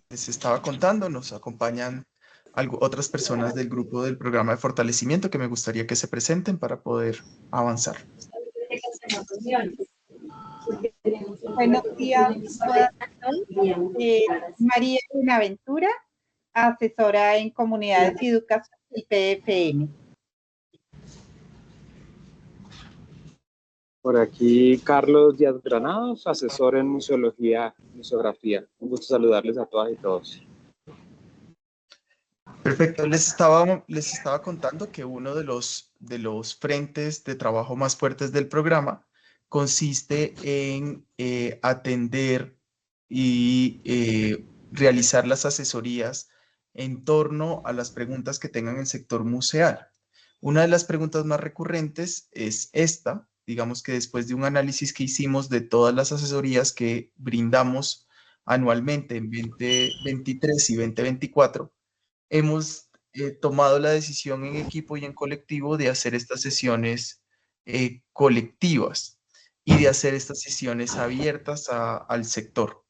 les estaba contando, nos acompañan otras personas del grupo del programa de fortalecimiento que me gustaría que se presenten para poder avanzar. Buenos días a todas y todos. María Buenaventura, asesora en comunidades y educación del PFM. Por aquí Carlos Díaz Granados, asesor en museología y museografía. Un gusto saludarles a todas y todos. Perfecto, les estaba contando que uno de los frentes de trabajo más fuertes del programa consiste en atender y realizar las asesorías en torno a las preguntas que tengan el sector museal. Una de las preguntas más recurrentes es esta, digamos que después de un análisis que hicimos de todas las asesorías que brindamos anualmente en 2023 y 2024, hemos tomado la decisión en equipo y en colectivo de hacer estas sesiones colectivas y de hacer estas sesiones abiertas al sector.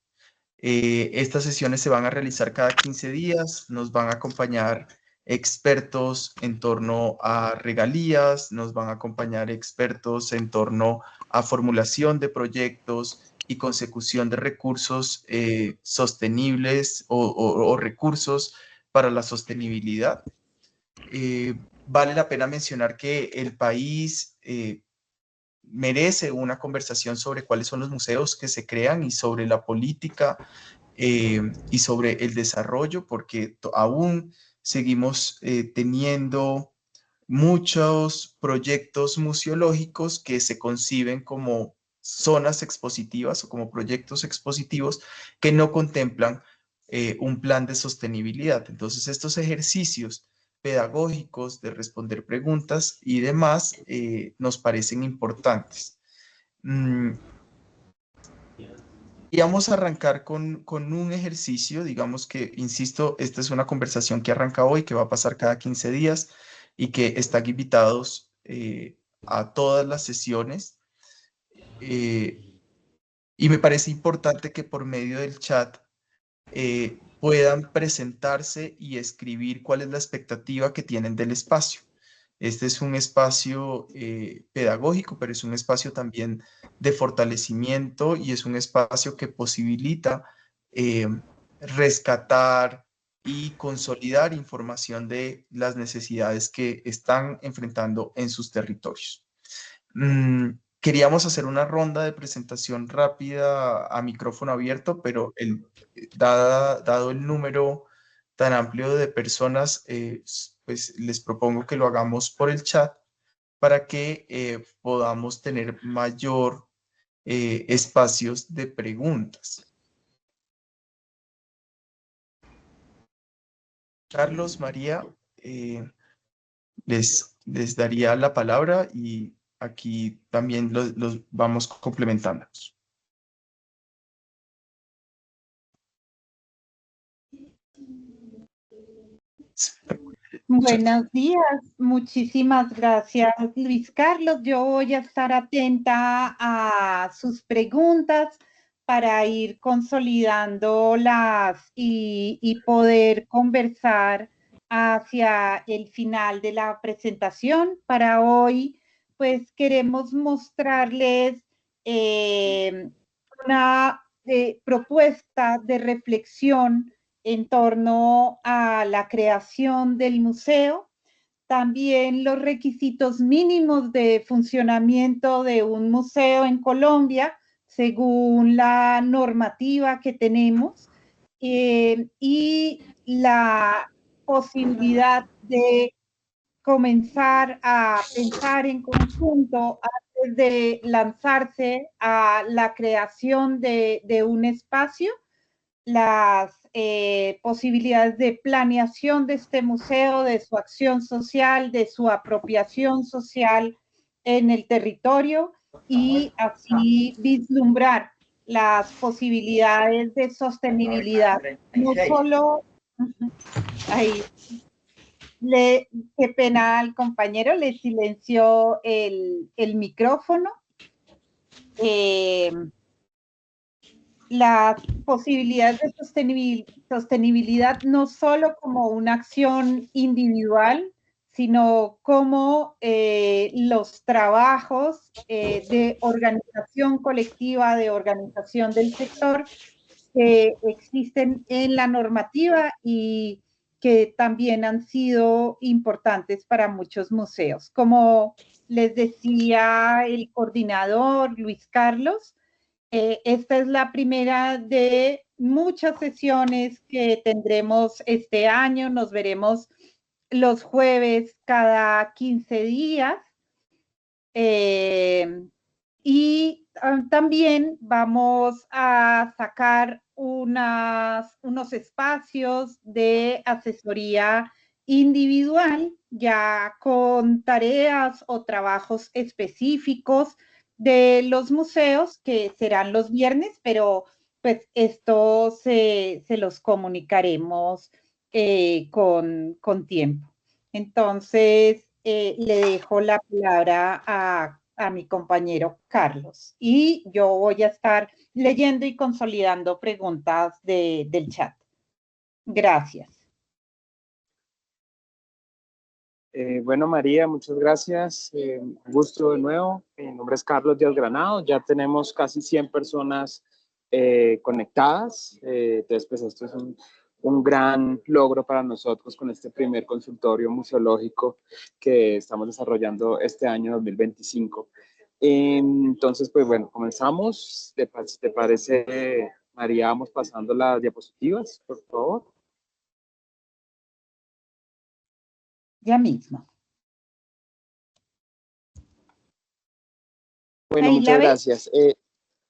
Estas sesiones se van a realizar cada 15 días, nos van a acompañar expertos en torno a regalías, nos van a acompañar expertos en torno a formulación de proyectos y consecución de recursos sostenibles o recursos para la sostenibilidad. Vale la pena mencionar que el país merece una conversación sobre cuáles son los museos que se crean y sobre la política y sobre el desarrollo, porque aún seguimos teniendo muchos proyectos museológicos que se conciben como zonas expositivas o como proyectos expositivos que no contemplan un plan de sostenibilidad. Entonces, estos ejercicios pedagógicos de responder preguntas y demás nos parecen importantes. Y vamos a arrancar con un ejercicio, digamos que, insisto, esta es una conversación que arranca hoy, que va a pasar cada 15 días y que están invitados a todas las sesiones. Y me parece importante que por medio del chat puedan presentarse y escribir cuál es la expectativa que tienen del espacio. Este es un espacio pedagógico, pero es un espacio también de fortalecimiento y es un espacio que posibilita rescatar y consolidar información de las necesidades que están enfrentando en sus territorios. Queríamos hacer una ronda de presentación rápida a micrófono abierto, pero dado el número tan amplio de personas, pues les propongo que lo hagamos por el chat para que podamos tener mayor espacios de preguntas. Carlos, María, les daría la palabra y aquí también los vamos complementando. Buenos días, muchísimas gracias, Luis Carlos. Yo voy a estar atenta a sus preguntas para ir consolidándolas y poder conversar hacia el final de la presentación. Para hoy, pues queremos mostrarles una propuesta de reflexión en torno a la creación del museo, también los requisitos mínimos de funcionamiento de un museo en Colombia, según la normativa que tenemos, y la posibilidad de comenzar a pensar en conjunto antes de lanzarse a la creación de un espacio, las posibilidades de planeación de este museo, de su acción social, de su apropiación social en el territorio y así vislumbrar las posibilidades de sostenibilidad. No solo, ahí, qué pena al compañero, le silenció el micrófono. Las posibilidades de sostenibilidad no solo como una acción individual, sino como los trabajos de organización colectiva, de organización del sector que existen en la normativa y que también han sido importantes para muchos museos. Como les decía el coordinador Luis Carlos, esta es la primera de muchas sesiones que tendremos este año. Nos veremos los jueves cada 15 días. Y también vamos a sacar unos espacios de asesoría individual, ya con tareas o trabajos específicos de los museos, que serán los viernes, pero pues esto se los comunicaremos con tiempo. Entonces, le dejo la palabra a mi compañero Carlos y yo voy a estar leyendo y consolidando preguntas del chat. Gracias. Bueno, María, muchas gracias. Un gusto de nuevo. Mi nombre es Carlos Díaz Granado. Ya tenemos casi 100 personas conectadas. Entonces, pues esto es un gran logro para nosotros con este primer consultorio museológico que estamos desarrollando este año 2025. Entonces, pues bueno, comenzamos. ¿Te parece, María? Vamos pasando las diapositivas, por favor. Ya mismo. Bueno, muchas gracias.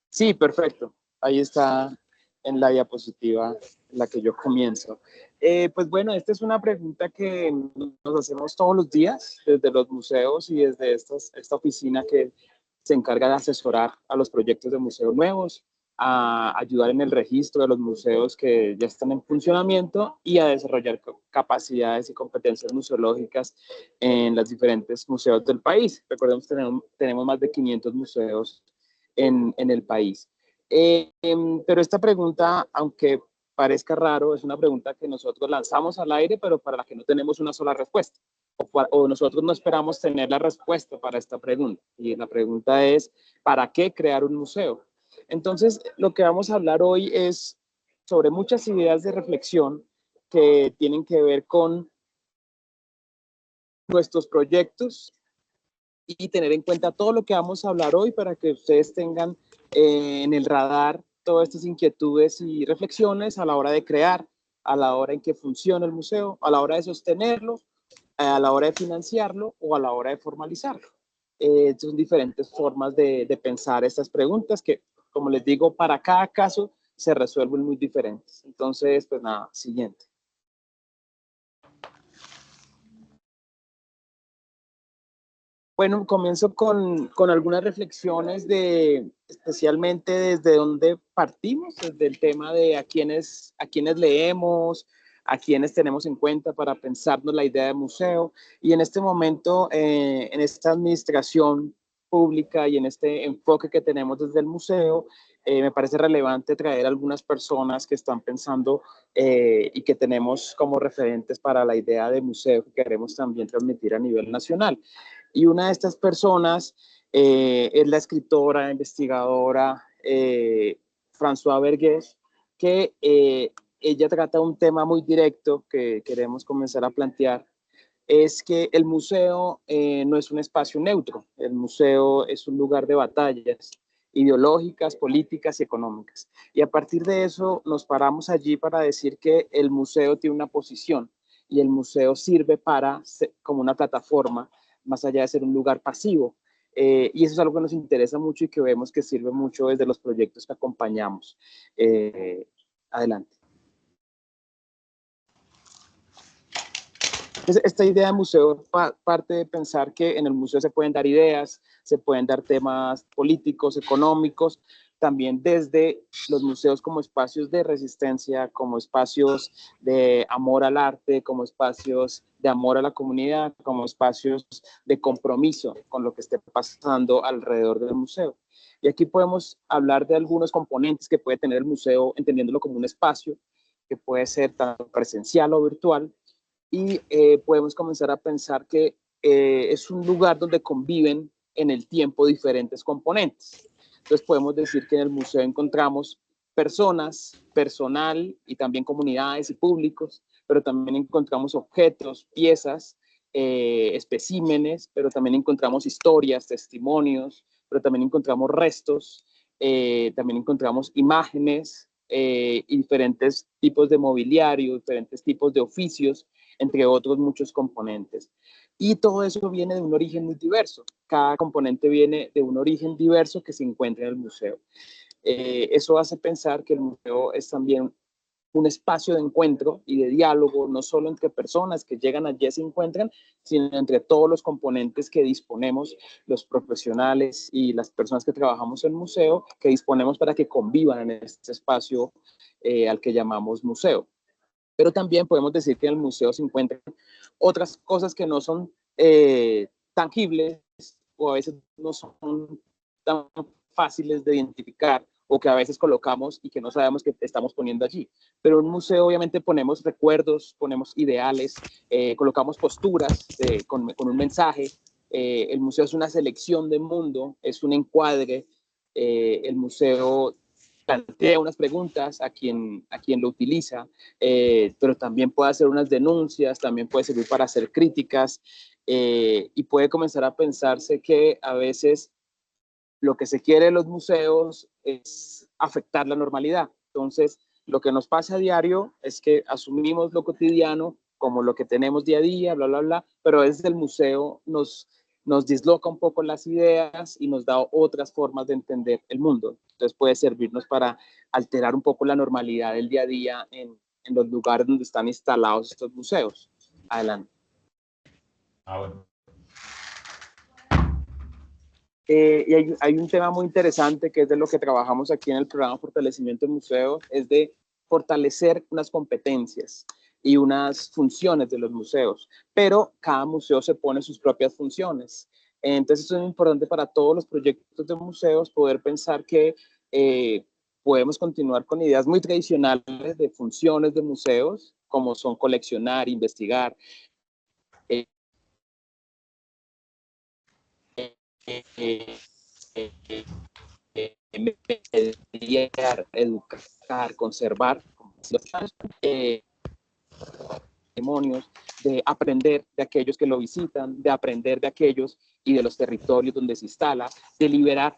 Sí, perfecto. Ahí está en la diapositiva en la que yo comienzo. Pues bueno, esta es una pregunta que nos hacemos todos los días desde los museos y desde esta oficina que se encarga de asesorar a los proyectos de museos nuevos, a ayudar en el registro de los museos que ya están en funcionamiento y a desarrollar capacidades y competencias museológicas en los diferentes museos del país. Recordemos que tenemos más de 500 museos en el país. Pero esta pregunta, aunque parezca raro, es una pregunta que nosotros lanzamos al aire, pero para la que no tenemos una sola respuesta. O nosotros no esperamos tener la respuesta para esta pregunta. Y la pregunta es, ¿para qué crear un museo? Entonces, lo que vamos a hablar hoy es sobre muchas ideas de reflexión que tienen que ver con nuestros proyectos y tener en cuenta todo lo que vamos a hablar hoy para que ustedes tengan en el radar todas estas inquietudes y reflexiones a la hora de crear, a la hora en que funciona el museo, a la hora de sostenerlo, a la hora de financiarlo o a la hora de formalizarlo. Son diferentes formas de pensar estas preguntas que, como les digo, para cada caso se resuelven muy diferentes. Entonces, pues nada, siguiente. Bueno, comienzo con algunas reflexiones especialmente desde donde partimos, desde el tema de a quienes leemos, a quienes tenemos en cuenta para pensarnos la idea de museo. Y en este momento, en esta administración pública y en este enfoque que tenemos desde el museo, me parece relevante traer algunas personas que están pensando y que tenemos como referentes para la idea de museo que queremos también transmitir a nivel nacional. Y una de estas personas es la escritora, investigadora Françoise Vergés, que ella trata un tema muy directo que queremos comenzar a plantear, es que el museo no es un espacio neutro, el museo es un lugar de batallas ideológicas, políticas y económicas. Y a partir de eso nos paramos allí para decir que el museo tiene una posición y el museo sirve como una plataforma más allá de ser un lugar pasivo. Y eso es algo que nos interesa mucho y que vemos que sirve mucho desde los proyectos que acompañamos. Adelante. Entonces, esta idea de museo parte de pensar que en el museo se pueden dar ideas, se pueden dar temas políticos, económicos, también desde los museos como espacios de resistencia, como espacios de amor al arte, como espacios de amor a la comunidad, como espacios de compromiso con lo que esté pasando alrededor del museo. Y aquí podemos hablar de algunos componentes que puede tener el museo, entendiéndolo como un espacio, que puede ser tanto presencial o virtual, y podemos comenzar a pensar que es un lugar donde conviven en el tiempo diferentes componentes. Entonces podemos decir que en el museo encontramos personas, personal y también comunidades y públicos, pero también encontramos objetos, piezas, especímenes, pero también encontramos historias, testimonios, pero también encontramos restos, también encontramos imágenes y diferentes tipos de mobiliario, diferentes tipos de oficios, entre otros muchos componentes. Y todo eso viene de un origen muy diverso. Cada componente viene de un origen diverso que se encuentra en el museo. Eso hace pensar que el museo es también un espacio de encuentro y de diálogo, no solo entre personas que llegan allí y se encuentran, sino entre todos los componentes que disponemos, los profesionales y las personas que trabajamos en el museo, que disponemos para que convivan en este espacio al que llamamos museo. Pero también podemos decir que en el museo se encuentran otras cosas que no son tangibles o a veces no son tan fáciles de identificar o que a veces colocamos y que no sabemos que estamos poniendo allí. Pero en un museo obviamente ponemos recuerdos, ponemos ideales, colocamos posturas con un mensaje. El museo es una selección de mundo, es un encuadre. El museo plantea unas preguntas a quien lo utiliza, pero también puede hacer unas denuncias, también puede servir para hacer críticas y puede comenzar a pensarse que a veces lo que se quiere en los museos es afectar la normalidad. Entonces, lo que nos pasa a diario es que asumimos lo cotidiano como lo que tenemos día a día, bla, bla, bla, pero desde el museo nos disloca un poco las ideas y nos da otras formas de entender el mundo. Entonces puede servirnos para alterar un poco la normalidad del día a día en los lugares donde están instalados estos museos. Adelante. Bueno. Y hay un tema muy interesante que es de lo que trabajamos aquí en el programa Fortalecimiento de Museos, es de fortalecer unas competencias y unas funciones de los museos, pero cada museo se pone sus propias funciones. Entonces eso es muy importante para todos los proyectos de museos, poder pensar que podemos continuar con ideas muy tradicionales de funciones de museos, como son coleccionar, investigar, mediar, educar, conservar, testimonios, de aprender de aquellos que lo visitan, de aprender de aquellos y de los territorios donde se instala, de liberar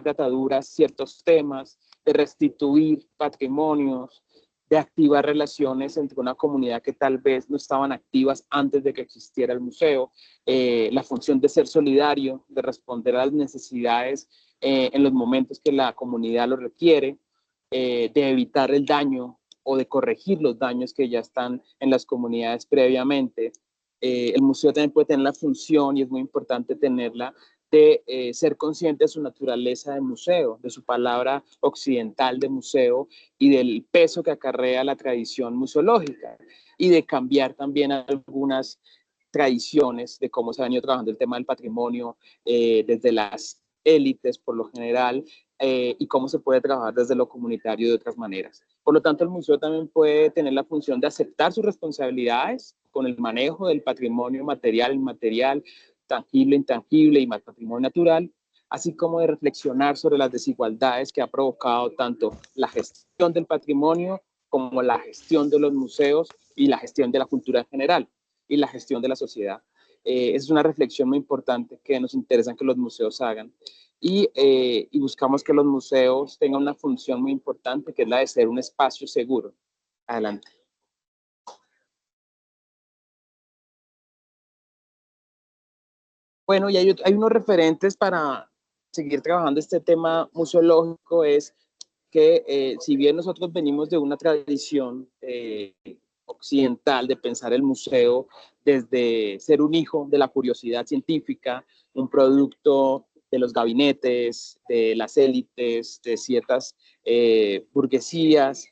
de ataduras ciertos temas, de restituir patrimonios, de activar relaciones entre una comunidad que tal vez no estaban activas antes de que existiera el museo, la función de ser solidario, de responder a las necesidades en los momentos que la comunidad lo requiere, de evitar el daño o de corregir los daños que ya están en las comunidades previamente. El museo también puede tener la función, y es muy importante tenerla, de ser consciente de su naturaleza de museo, de su palabra occidental de museo y del peso que acarrea la tradición museológica, y de cambiar también algunas tradiciones de cómo se ha venido trabajando el tema del patrimonio desde las élites por lo general, y cómo se puede trabajar desde lo comunitario de otras maneras. Por lo tanto, el museo también puede tener la función de aceptar sus responsabilidades con el manejo del patrimonio material, inmaterial, tangible, intangible y más patrimonio natural, así como de reflexionar sobre las desigualdades que ha provocado tanto la gestión del patrimonio como la gestión de los museos y la gestión de la cultura en general y la gestión de la sociedad. Es una reflexión muy importante que nos interesa que los museos hagan. Y buscamos que los museos tengan una función muy importante, que es la de ser un espacio seguro. Adelante. Bueno, y hay unos referentes para seguir trabajando este tema museológico, es que si bien nosotros venimos de una tradición occidental de pensar el museo desde ser un hijo de la curiosidad científica, un producto de los gabinetes, de las élites, de ciertas burguesías,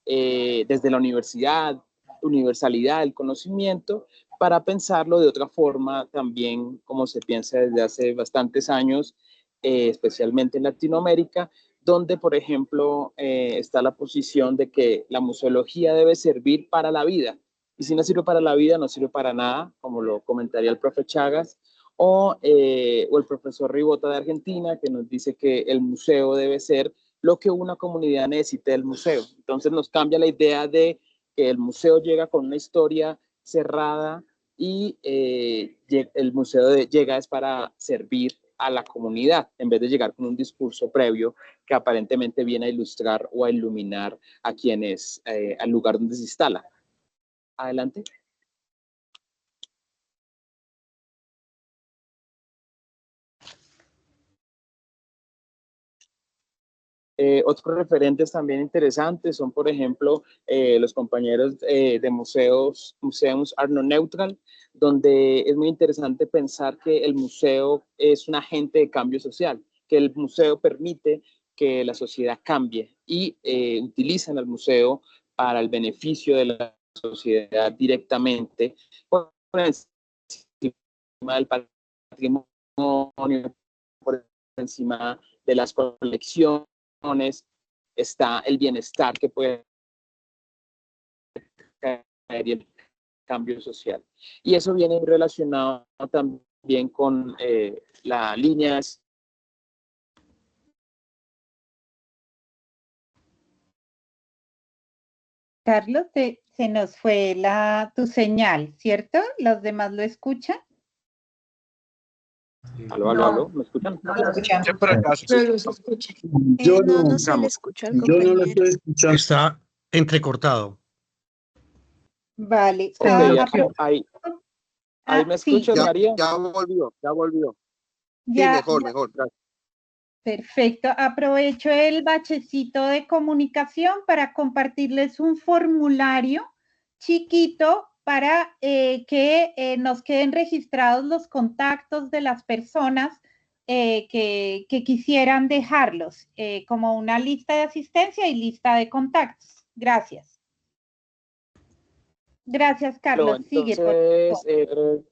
desde la universidad, universalidad del conocimiento, para pensarlo de otra forma también, como se piensa desde hace bastantes años, especialmente en Latinoamérica, donde, por ejemplo, está la posición de que la museología debe servir para la vida. Y si no sirve para la vida, no sirve para nada, como lo comentaría el profe Chagas, o el profesor Ribota de Argentina, que nos dice que el museo debe ser lo que una comunidad necesite del museo. Entonces nos cambia la idea de que el museo llega con una historia cerrada y el museo llega es para servir a la comunidad, en vez de llegar con un discurso previo que aparentemente viene a ilustrar o a iluminar a quienes, al lugar donde se instala. Adelante. Otros referentes también interesantes son, por ejemplo, los compañeros de Museums Are Not Neutral, donde es muy interesante pensar que el museo es un agente de cambio social, que el museo permite que la sociedad cambie y utilizan al museo para el beneficio de la sociedad directamente, por encima del patrimonio, por encima de las colecciones, está el bienestar que puede caer y el cambio social. Y eso viene relacionado también con las líneas. Carlos, se nos fue tu señal, ¿cierto? ¿Los demás lo escuchan? Aló, aló, aló, ¿me escuchan? No lo escuchamos. Yo por acá sí. No los escucha. Yo No, no, no se le escucha al yo no lo compañero. estoy escuchando. Está entrecortado. Vale. Ok, ahí me sí, escuchas, Ya, María. ya volvió. Sí, ya, mejor, ya. mejor. Gracias. Perfecto. Aprovecho el bachecito de comunicación para compartirles un formulario chiquito para que nos queden registrados los contactos de las personas que quisieran dejarlos, como una lista de asistencia y lista de contactos. Gracias. Gracias, Carlos. Sigue, por favor. Entonces,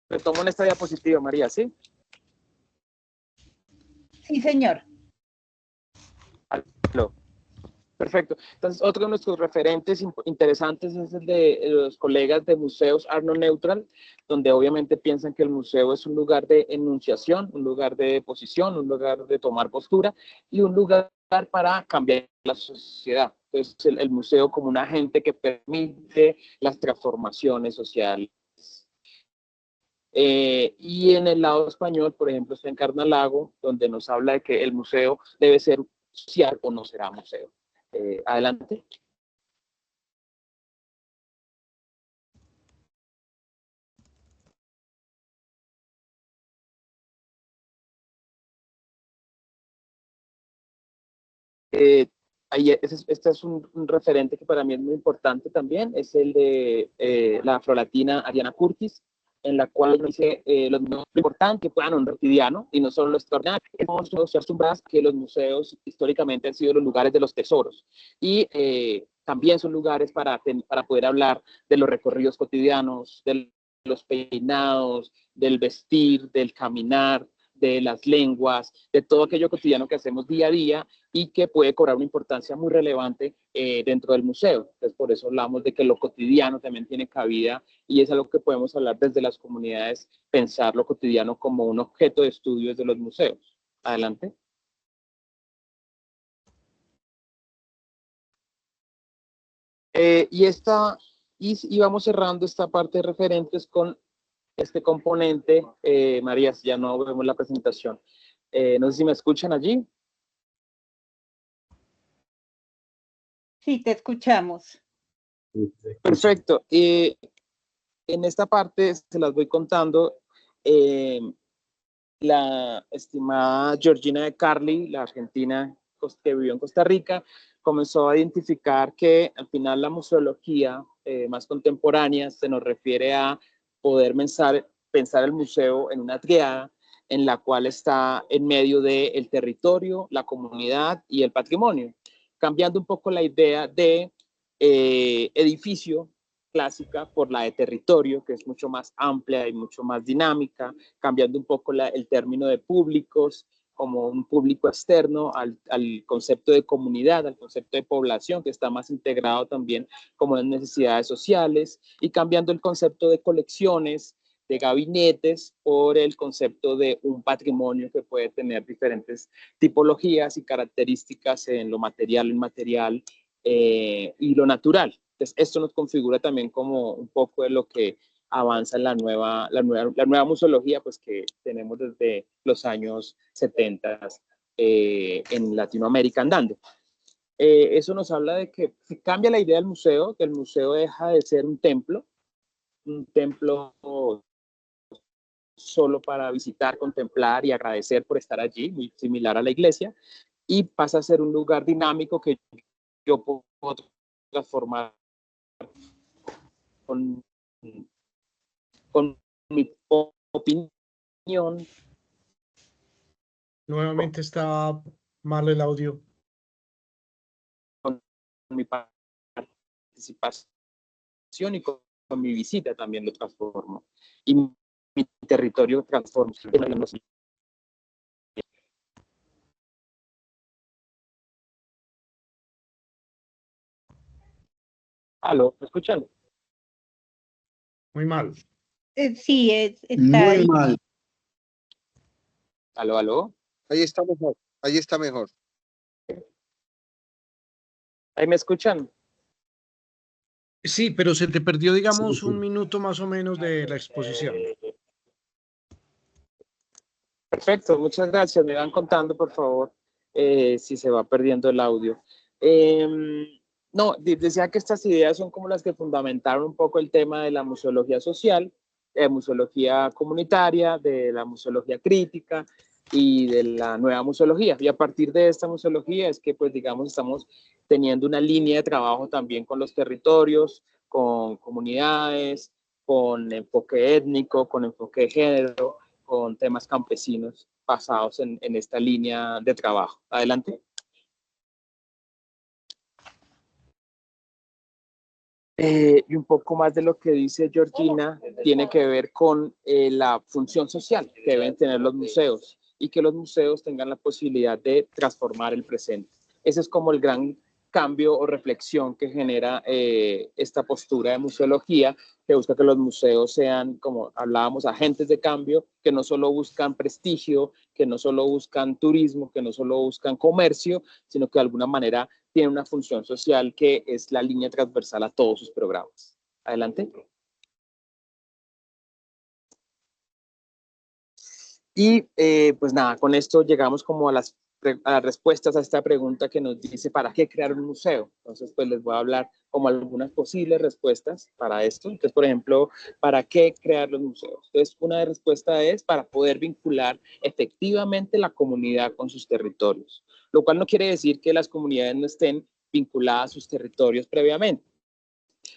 retomo en esta diapositiva, María, ¿sí? Sí, señor. Aló. Perfecto. Entonces, otro de nuestros referentes interesantes es el de los colegas de Museos Are Not Neutral, donde obviamente piensan que el museo es un lugar de enunciación, un lugar de posición, un lugar de tomar postura y un lugar para cambiar la sociedad. Entonces, el museo como un agente que permite las transformaciones sociales. Y en el lado español, por ejemplo, está Encarna-Lago, donde nos habla de que el museo debe ser social o no será museo. Adelante. Este es un referente que para mí es muy importante también, es el de la afrolatina Ariana Curtis, en la cual dice lo importante que puedan un cotidiano y no solo lo extraordinario. Hemos acostumbrados que los museos históricamente han sido los lugares de los tesoros y también son lugares para poder hablar de los recorridos cotidianos, de los peinados, del vestir, del caminar, de las lenguas, de todo aquello cotidiano que hacemos día a día y que puede cobrar una importancia muy relevante dentro del museo. Entonces, por eso hablamos de que lo cotidiano también tiene cabida y es algo que podemos hablar desde las comunidades, pensar lo cotidiano como un objeto de estudio desde los museos. Adelante. Y vamos cerrando esta parte de referentes con este componente. María, si ya no vemos la presentación. No sé si me escuchan allí. Sí, te escuchamos. Perfecto. En esta parte se las voy contando. La estimada Georgina de Carli, la argentina que vivió en Costa Rica, comenzó a identificar que al final la museología más contemporánea se nos refiere a poder pensar el museo en una triada en la cual está en medio del territorio, la comunidad y el patrimonio, cambiando un poco la idea de edificio clásica por la de territorio, que es mucho más amplia y mucho más dinámica, cambiando un poco el término de públicos, como un público externo al concepto de comunidad, al concepto de población, que está más integrado también como en necesidades sociales, y cambiando el concepto de colecciones, de gabinetes, por el concepto de un patrimonio que puede tener diferentes tipologías y características en lo material, inmaterial y lo natural. Entonces, esto nos configura también como un poco de lo que avanza la nueva museología, pues que tenemos desde los años 70 en Latinoamérica andando. Eso nos habla de que cambia la idea del museo, que el museo deja de ser un templo solo para visitar, contemplar y agradecer por estar allí, muy similar a la iglesia, y pasa a ser un lugar dinámico que yo puedo transformar con mi opinión. Nuevamente está mal el audio. Con mi participación y con mi visita también lo transformo. Y mi territorio transforma. ¿Aló? ¿Me escuchan? Muy mal. Sí, está Muy ahí. mal. ¿Aló, aló? Ahí está mejor. Ahí está mejor. ¿Ahí me escuchan? Sí, pero se te perdió, digamos, Sí. un minuto más o menos de la exposición. Perfecto, muchas gracias. Me van contando, por favor, si se va perdiendo el audio. No, decía que estas ideas son como las que fundamentaron un poco el tema de la museología social, museología comunitaria, de la museología crítica y de la nueva museología. Y a partir de esta museología es que, pues, digamos, estamos teniendo una línea de trabajo también con los territorios, con comunidades, con enfoque étnico, con enfoque de género, con temas campesinos basados en esta línea de trabajo. Adelante. Y un poco más de lo que dice Georgina tiene que ver con la función social que deben tener los museos y que los museos tengan la posibilidad de transformar el presente. Ese es como el gran cambio o reflexión que genera esta postura de museología, que busca que los museos sean, como hablábamos, agentes de cambio, que no solo buscan prestigio, que no solo buscan turismo, que no solo buscan comercio, sino que de alguna manera tiene una función social que es la línea transversal a todos sus programas. Adelante. Y pues nada, con esto llegamos como a las respuestas a esta pregunta que nos dice ¿para qué crear un museo? Entonces pues les voy a hablar como algunas posibles respuestas para esto. Entonces, por ejemplo, ¿para qué crear los museos? Entonces, una respuesta es para poder vincular efectivamente la comunidad con sus territorios, lo cual no quiere decir que las comunidades no estén vinculadas a sus territorios previamente,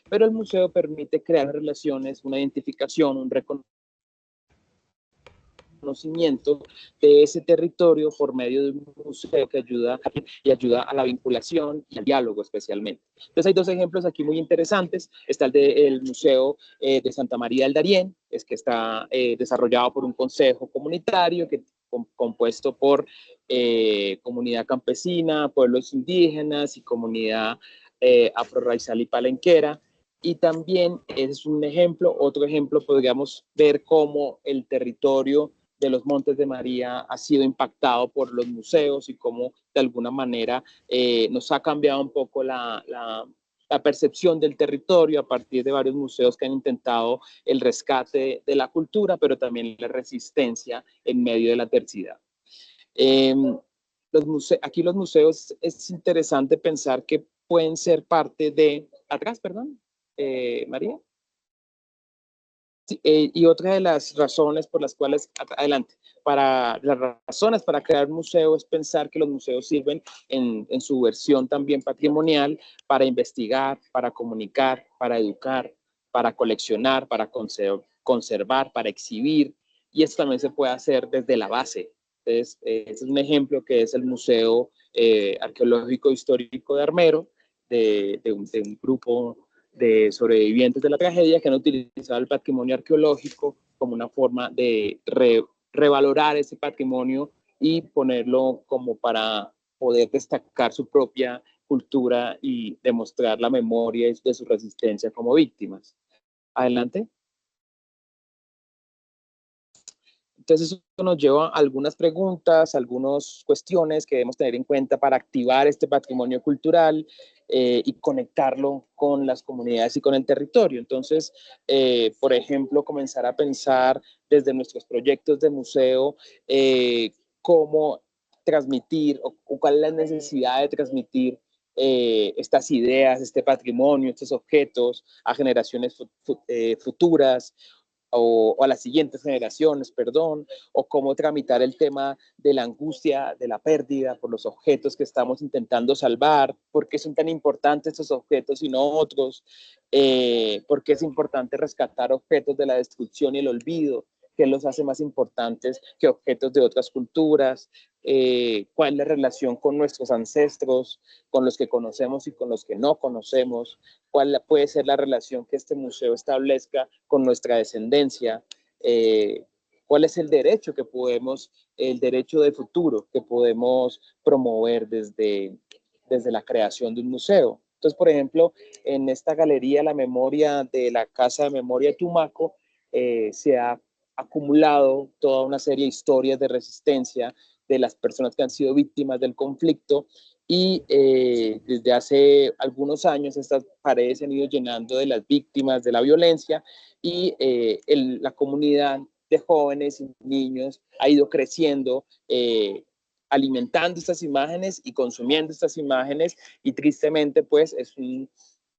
pero el museo permite crear relaciones, una identificación, un reconocimiento de ese territorio por medio de un museo que ayuda a la vinculación y al diálogo especialmente. Entonces hay dos ejemplos aquí muy interesantes. Está el del Museo de Santa María del Darién, es que está desarrollado por un consejo comunitario que compuesto por comunidad campesina, pueblos indígenas y comunidad afrorraizal y palenquera. Y también es un ejemplo, otro ejemplo, podríamos ver cómo el territorio de los Montes de María ha sido impactado por los museos y cómo de alguna manera nos ha cambiado un poco la percepción del territorio a partir de varios museos que han intentado el rescate de la cultura, pero también la resistencia en medio de la adversidad. Aquí los museos es interesante pensar que pueden ser parte de... Atrás, perdón, María. Y otra de las razones por las cuales, adelante, las razones para crear un museo es pensar que los museos sirven en su versión también patrimonial para investigar, para comunicar, para educar, para coleccionar, para conservar, para exhibir, y esto también se puede hacer desde la base. Entonces, este es un ejemplo que es el Museo Arqueológico Histórico de Armero, de un grupo de sobrevivientes de la tragedia que han utilizado el patrimonio arqueológico como una forma de revalorar ese patrimonio y ponerlo como para poder destacar su propia cultura y demostrar la memoria de su resistencia como víctimas. Adelante. Entonces eso nos lleva a algunas preguntas, algunas cuestiones que debemos tener en cuenta para activar este patrimonio cultural y conectarlo con las comunidades y con el territorio. Entonces, por ejemplo, comenzar a pensar desde nuestros proyectos de museo cómo transmitir o cuál es la necesidad de transmitir estas ideas, este patrimonio, estos objetos a generaciones futuras, o a las siguientes generaciones, perdón, o cómo tramitar el tema de la angustia, de la pérdida por los objetos que estamos intentando salvar, por qué son tan importantes estos objetos y no otros, por qué es importante rescatar objetos de la destrucción y el olvido, qué los hace más importantes que objetos de otras culturas, cuál es la relación con nuestros ancestros, con los que conocemos y con los que no conocemos, cuál puede ser la relación que este museo establezca con nuestra descendencia, cuál es el derecho que podemos, el derecho de futuro que podemos promover desde la creación de un museo. Entonces, por ejemplo, en esta galería, la memoria de la Casa de Memoria de Tumaco, se ha acumulado toda una serie de historias de resistencia de las personas que han sido víctimas del conflicto y desde hace algunos años estas paredes se han ido llenando de las víctimas de la violencia y la comunidad de jóvenes y niños ha ido creciendo, alimentando estas imágenes y consumiendo estas imágenes y tristemente pues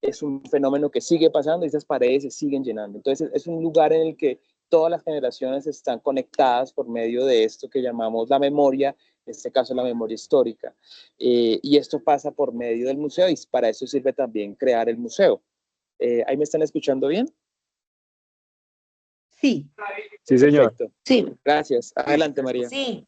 es un fenómeno que sigue pasando y esas paredes se siguen llenando. Entonces es un lugar en el que todas las generaciones están conectadas por medio de esto que llamamos la memoria, en este caso la memoria histórica. Y esto pasa por medio del museo y para eso sirve también crear el museo. ¿Ahí me están escuchando bien? Sí. Sí, señor. Perfecto. Sí, Gracias. Adelante, María. sí.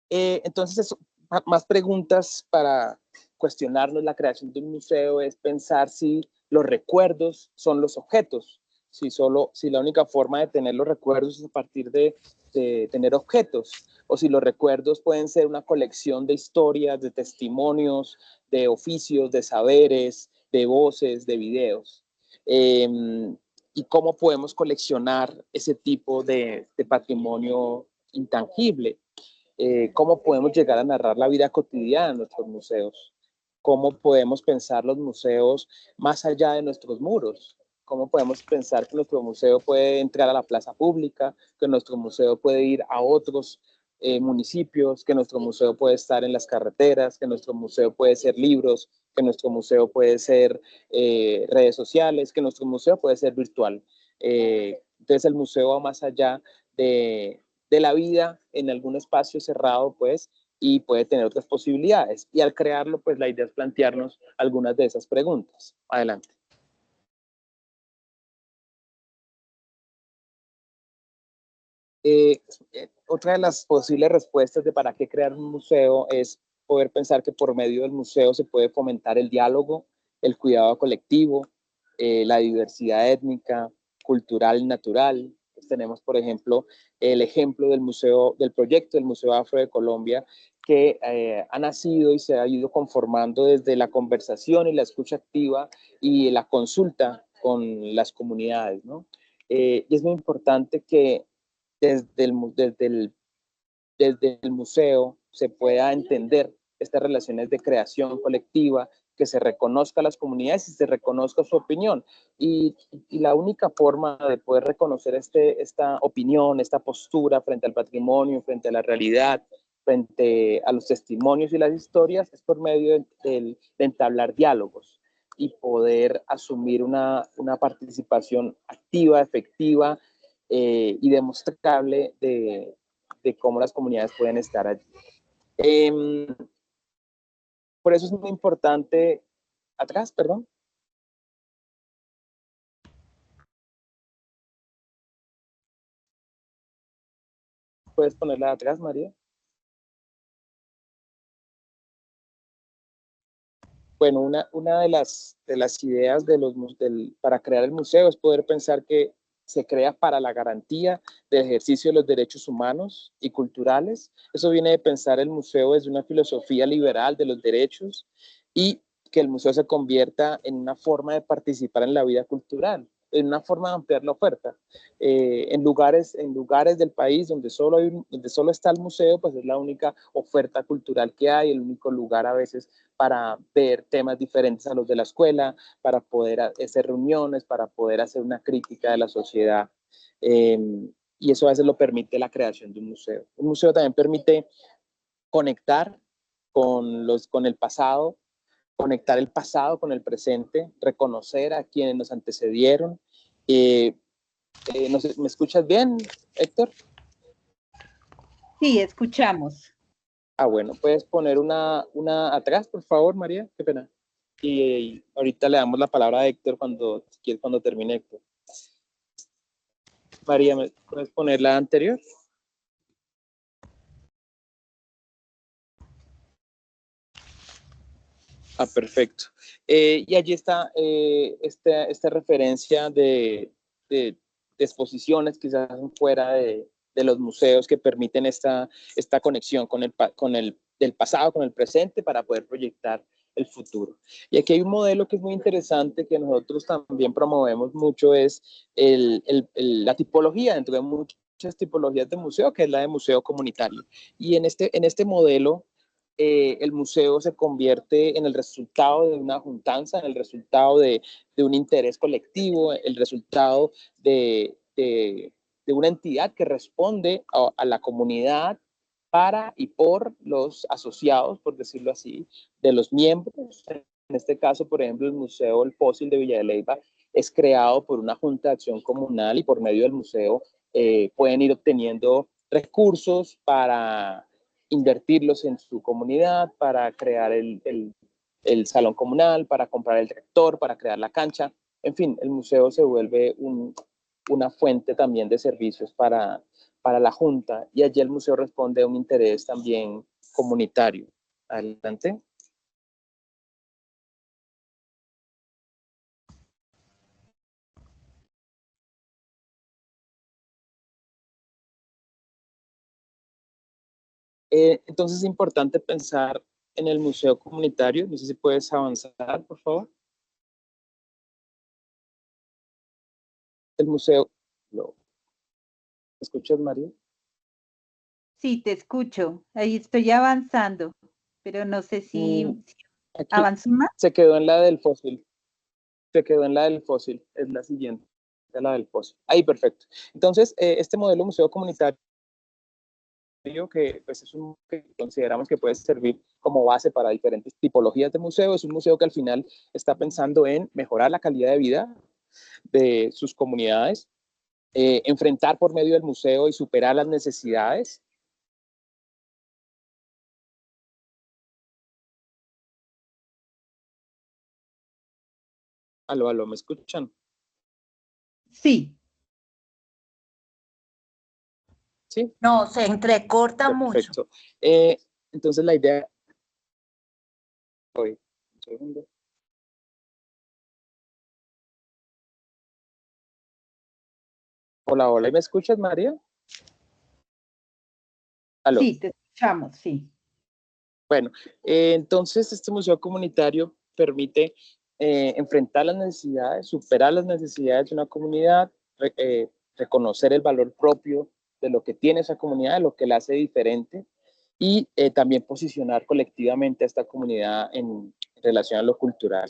Entonces, eso, más preguntas para cuestionarnos la creación de un museo es pensar si los recuerdos son los objetos, si la única forma de tener los recuerdos es a partir de tener objetos, o si los recuerdos pueden ser una colección de historias, de testimonios, de oficios, de saberes, de voces, de videos. Y cómo podemos coleccionar ese tipo de patrimonio intangible. Cómo podemos llegar a narrar la vida cotidiana en nuestros museos, cómo podemos pensar los museos más allá de nuestros muros, cómo podemos pensar que nuestro museo puede entrar a la plaza pública, que nuestro museo puede ir a otros municipios, que nuestro museo puede estar en las carreteras, que nuestro museo puede ser libros, que nuestro museo puede ser redes sociales, que nuestro museo puede ser virtual. Entonces el museo va más allá de la vida en algún espacio cerrado, pues, y puede tener otras posibilidades. Y al crearlo, pues la idea es plantearnos algunas de esas preguntas. Adelante. Otra de las posibles respuestas de para qué crear un museo es poder pensar que por medio del museo se puede fomentar el diálogo, el cuidado colectivo, la diversidad étnica, cultural, natural. Pues tenemos, por ejemplo, el ejemplo del museo, del proyecto del Museo Afro de Colombia, que ha nacido y se ha ido conformando desde la conversación y la escucha activa y la consulta con las comunidades, ¿no? Y es muy importante que desde el museo se pueda entender estas relaciones de creación colectiva, que se reconozca a las comunidades y se reconozca su opinión. Y la única forma de poder reconocer esta opinión, esta postura frente al patrimonio, frente a la realidad, frente a los testimonios y las historias, es por medio de entablar diálogos y poder asumir una participación activa, efectiva y demostrable de cómo las comunidades pueden estar allí. Por eso es muy importante, atrás, perdón. ¿Puedes ponerla atrás, María? Bueno, una de las ideas para crear el museo es poder pensar que se crea para la garantía del ejercicio de los derechos humanos y culturales. Eso viene de pensar el museo desde una filosofía liberal de los derechos y que el museo se convierta en una forma de participar en la vida cultural, en una forma de ampliar la oferta. En lugares del país donde solo está el museo, pues es la única oferta cultural que hay, el único lugar a veces para ver temas diferentes a los de la escuela, para poder hacer reuniones, para poder hacer una crítica de la sociedad. Y eso a veces lo permite la creación de un museo. Un museo también permite conectar con el pasado, conectar el pasado con el presente, reconocer a quienes nos antecedieron. No sé, ¿me escuchas bien, Héctor? Sí, escuchamos. Bueno, puedes poner una atrás, por favor, María, qué pena. Y ahorita le damos la palabra a Héctor si quieres, cuando termine Héctor. María, ¿me puedes poner la anterior? Perfecto. Y allí está esta referencia de exposiciones quizás fuera de los museos que permiten esta conexión del pasado con el presente para poder proyectar el futuro. Y aquí hay un modelo que es muy interesante que nosotros también promovemos mucho, es la tipología dentro de muchas tipologías de museo, que es la de museo comunitario. Y en este modelo, el museo se convierte en el resultado de una juntanza, en el resultado de un interés colectivo, el resultado de una entidad que responde a la comunidad para y por los asociados, por decirlo así, de los miembros. En este caso, por ejemplo, el Museo El Fósil de Villa de Leyva es creado por una junta de acción comunal y por medio del museo pueden ir obteniendo recursos para invertirlos en su comunidad, para crear el salón comunal, para comprar el tractor, para crear la cancha. En fin, el museo se vuelve una fuente también de servicios para la Junta, y allí el museo responde a un interés también comunitario. Adelante. Entonces es importante pensar en el museo comunitario. No sé si puedes avanzar, por favor. El museo, ¿lo escuchas, María? Sí, te escucho. Ahí estoy avanzando, pero no sé si Aquí avanzo más. se quedó en la del fósil. Se quedó en la del fósil. Es la siguiente, la del fósil. Ahí, perfecto. Entonces, este modelo museo comunitario, que pues es un que consideramos que puede servir como base para diferentes tipologías de museo, es un museo que al final está pensando en mejorar la calidad de vida de sus comunidades, enfrentar por medio del museo y superar las necesidades. Aló, ¿me escuchan? Sí. Sí. No, se entrecorta mucho. Perfecto. Entonces la idea... Oye, un segundo. Hola, ¿y me escuchas, María? Aló. Sí, te escuchamos, sí. Bueno, entonces este museo comunitario permite enfrentar las necesidades, superar las necesidades de una comunidad, reconocer el valor propio de lo que tiene esa comunidad, de lo que la hace diferente, y también posicionar colectivamente a esta comunidad en relación a lo cultural.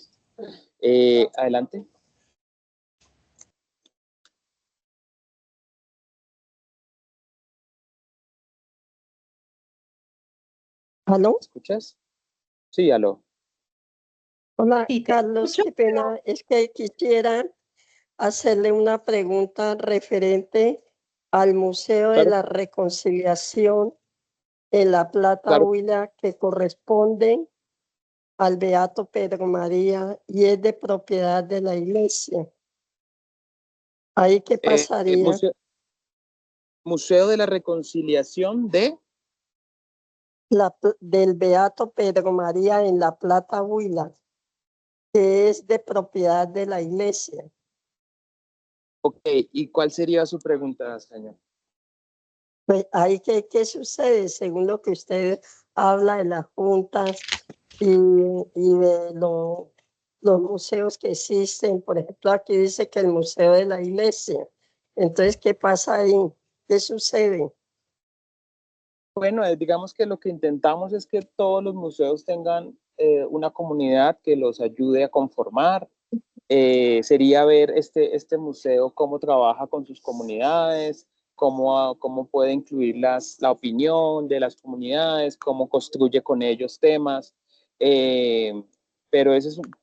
Adelante. ¿Aló? ¿Escuchas? Sí, aló. Hola, Sí, te Carlos, escucho, qué pena. Es que quisiera hacerle una pregunta referente al Museo de Claro, la Reconciliación en La Plata, claro. Huila, que corresponde al Beato Pedro María y es de propiedad de la iglesia. ¿Ahí qué El pasaría? museo, Museo de la Reconciliación del Beato Pedro María en La Plata, Huila, que es de propiedad de la iglesia. Ok, ¿y cuál sería su pregunta, señor? Pues ahí, ¿qué sucede? Según lo que usted habla de las juntas y de los museos que existen, por ejemplo, aquí dice que el Museo de la Iglesia. Entonces, ¿qué pasa ahí? ¿Qué sucede? Bueno, digamos que lo que intentamos es que todos los museos tengan una comunidad que los ayude a conformar. Sería ver este museo cómo trabaja con sus comunidades, cómo puede incluir la opinión de las comunidades, cómo construye con ellos temas. Pero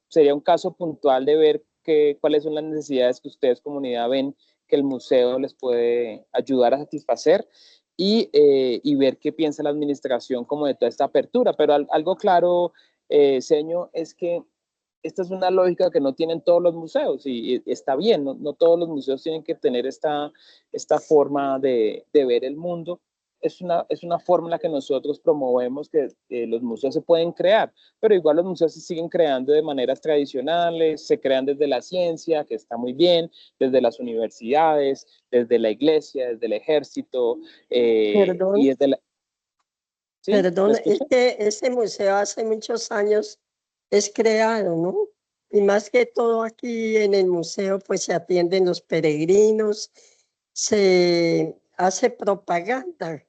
sería un caso puntual de ver cuáles son las necesidades que ustedes, comunidad, ven que el museo les puede ayudar a satisfacer y ver qué piensa la administración como de toda esta apertura. Pero algo claro, Seño, es que esta es una lógica que no tienen todos los museos y está bien, no todos los museos tienen que tener esta forma de ver el mundo. Es una forma en la que nosotros promovemos que los museos se pueden crear, pero igual los museos se siguen creando de maneras tradicionales, se crean desde la ciencia, que está muy bien, desde las universidades, desde la iglesia, desde el ejército Perdón, y desde la... ¿Sí? perdón, es que ese museo hace muchos años es creado, ¿no? Y más que todo aquí en el museo, pues se atienden los peregrinos, se hace propaganda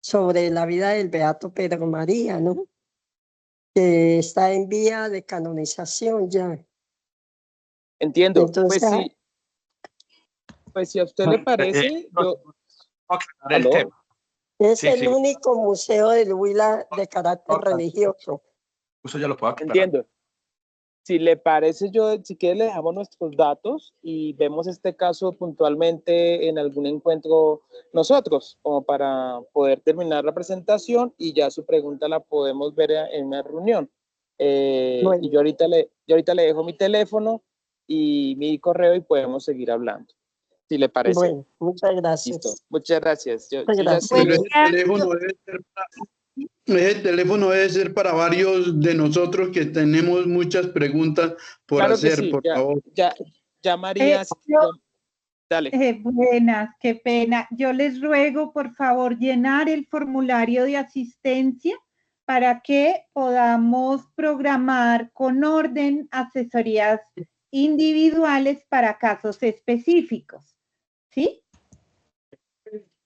sobre la vida del Beato Pedro María, ¿no? Que está en vía de canonización ya. Entiendo. Entonces, Pues si a usted le parece, yo... aclarar el tema. es Sí, el sí. único museo del Huila de carácter religioso. Eso ya lo puedo aclarar. Entiendo. Si le parece, si quiere le dejamos nuestros datos y vemos este caso puntualmente en algún encuentro nosotros, como para poder terminar la presentación y ya su pregunta la podemos ver en una reunión. Bueno. Y yo ahorita le dejo mi teléfono y mi correo y podemos seguir hablando, si le parece. Bueno, muchas gracias. Listo, muchas gracias. Muchas gracias. Pero ese teléfono debe ser para varios de nosotros que tenemos muchas preguntas por claro hacer, que sí. por favor. Ya María, dale. Buenas, qué pena. Yo les ruego, por favor, llenar el formulario de asistencia para que podamos programar con orden asesorías individuales para casos específicos. ¿Sí?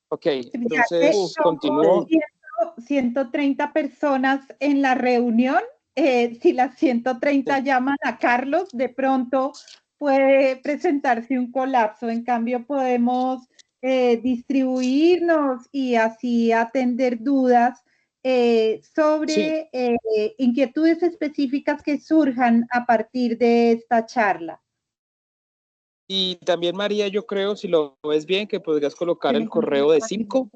Ok, entonces continúo. 130 personas en la reunión. Si las 130 llaman a Carlos, de pronto puede presentarse un colapso. En cambio, podemos distribuirnos y así atender dudas sobre inquietudes específicas que surjan a partir de esta charla. Y también, María, yo creo, si lo ves bien, que podrías colocar el correo de 5.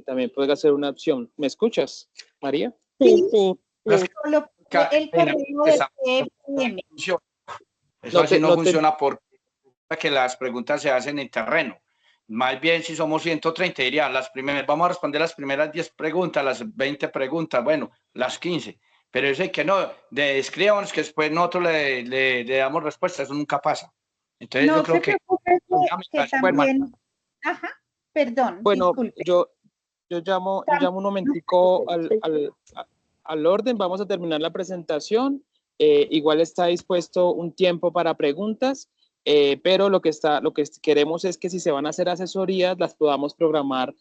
También podría ser una opción. ¿Me escuchas, María? Sí, sí. El correo de PM. Eso así no funciona porque las preguntas se hacen en terreno. Más bien, si somos 130, diría, vamos a responder las primeras 10 preguntas, las 20 preguntas, bueno, las 15. Pero eso es que no, escríbanos que después nosotros le damos respuesta, eso nunca pasa. Entonces no yo creo que también... Ajá, perdón, bueno, disculpe. yo llamo un momentico al orden, vamos a terminar la presentación. Igual está dispuesto un tiempo para preguntas, pero lo que queremos es que si se van a hacer asesorías, las podamos programar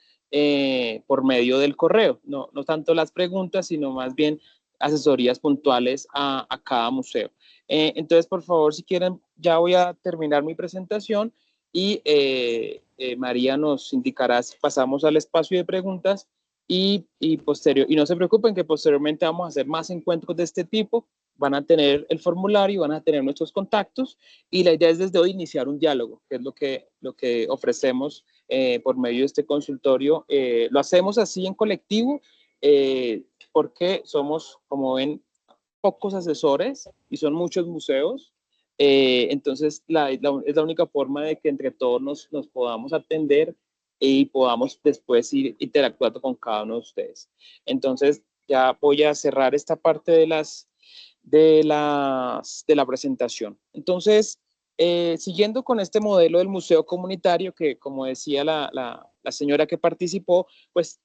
por medio del correo, no tanto las preguntas, sino más bien asesorías puntuales a cada museo. Entonces, por favor, si quieren, ya voy a terminar mi presentación y María nos indicará si pasamos al espacio de preguntas y no se preocupen que posteriormente vamos a hacer más encuentros de este tipo, van a tener el formulario, van a tener nuestros contactos y la idea es desde hoy iniciar un diálogo, que es lo que ofrecemos por medio de este consultorio. Lo hacemos así en colectivo porque somos, como ven, pocos asesores y son muchos museos. Entonces es la única forma de que entre todos nos podamos atender y podamos después ir interactuando con cada uno de ustedes. Entonces, ya voy a cerrar esta parte de la presentación. Entonces, siguiendo con este modelo del museo comunitario, que como decía la señora que participó, pues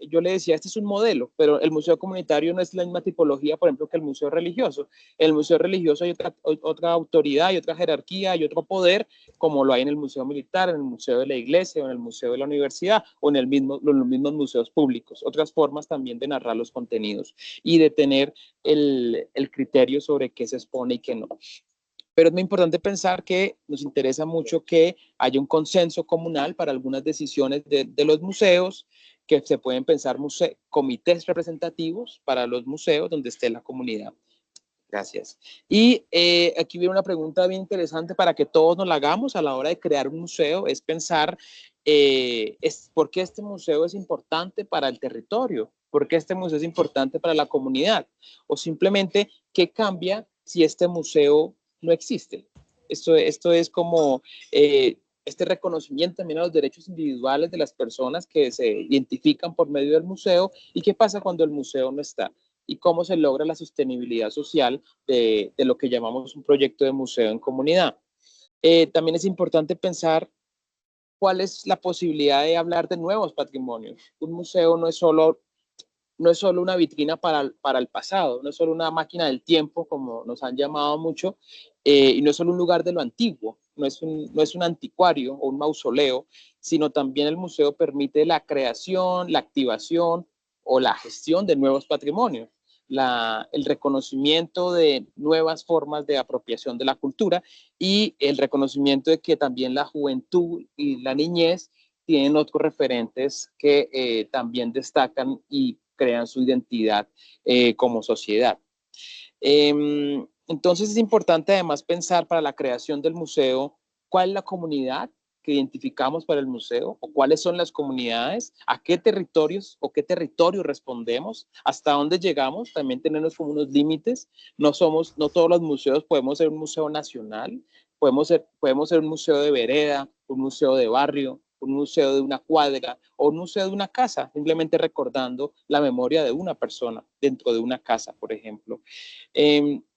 yo le decía, este es un modelo, pero el museo comunitario no es la misma tipología, por ejemplo, que el museo religioso. En el museo religioso hay otra autoridad, hay otra jerarquía, hay otro poder, como lo hay en el museo militar, en el museo de la iglesia, o en el museo de la universidad, o en los mismos museos públicos. Otras formas también de narrar los contenidos y de tener el criterio sobre qué se expone y qué no. Pero es muy importante pensar que nos interesa mucho que haya un consenso comunal para algunas decisiones de los museos, que se pueden pensar comités representativos para los museos donde esté la comunidad. Gracias. Y aquí viene una pregunta bien interesante para que todos nos la hagamos a la hora de crear un museo, es pensar ¿por qué este museo es importante para el territorio? ¿Por qué este museo es importante para la comunidad? O simplemente, ¿qué cambia si este museo no existe? Esto es como este reconocimiento también a los derechos individuales de las personas que se identifican por medio del museo. ¿Y qué pasa cuando el museo no está? Y cómo se logra la sostenibilidad social de lo que llamamos un proyecto de museo en comunidad. También es importante pensar cuál es la posibilidad de hablar de nuevos patrimonios. Un museo no es solo una vitrina para el pasado, no es solo una máquina del tiempo, como nos han llamado mucho, y no es solo un lugar de lo antiguo, no es un anticuario o un mausoleo, sino también el museo permite la creación, la activación o la gestión de nuevos patrimonios, el reconocimiento de nuevas formas de apropiación de la cultura y el reconocimiento de que también la juventud y la niñez tienen otros referentes que también destacan y crean su identidad como sociedad. Entonces es importante además pensar para la creación del museo cuál es la comunidad que identificamos para el museo o cuáles son las comunidades, a qué territorios o qué territorio respondemos, hasta dónde llegamos, también tenemos como unos límites, no todos los museos podemos ser un museo nacional, podemos ser un museo de vereda, un museo de barrio, un museo de una cuadra o un museo de una casa, simplemente recordando la memoria de una persona dentro de una casa, por ejemplo.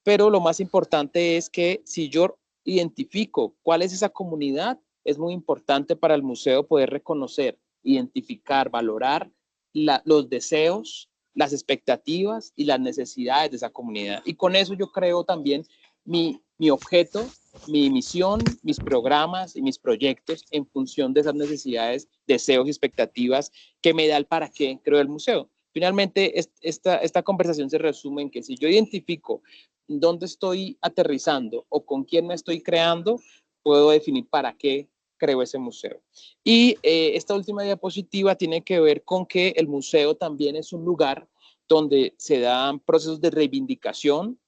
Pero lo más importante es que si yo identifico cuál es esa comunidad, es muy importante para el museo poder reconocer, identificar, valorar los deseos, las expectativas y las necesidades de esa comunidad. Y con eso yo creo también mi objeto, mi misión, mis programas y mis proyectos en función de esas necesidades, deseos y expectativas que me da el para qué creo el museo. Finalmente, esta conversación se resume en que si yo identifico dónde estoy aterrizando o con quién me estoy creando, puedo definir para qué creo ese museo. Y esta última diapositiva tiene que ver con que el museo también es un lugar donde se dan procesos de reivindicación,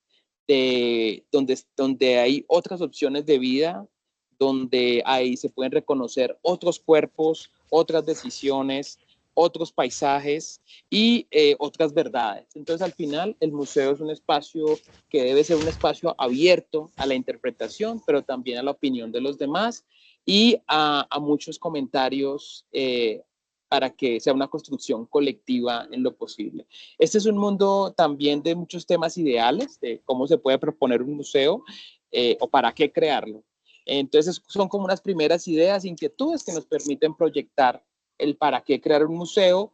donde hay otras opciones de vida, donde se pueden reconocer otros cuerpos, otras decisiones, otros paisajes y otras verdades. Entonces, al final, el museo es un espacio que debe ser un espacio abierto a la interpretación, pero también a la opinión de los demás y a muchos comentarios para que sea una construcción colectiva en lo posible. Este es un mundo también de muchos temas ideales, de cómo se puede proponer un museo o para qué crearlo. Entonces, son como unas primeras ideas, inquietudes que nos permiten proyectar el para qué crear un museo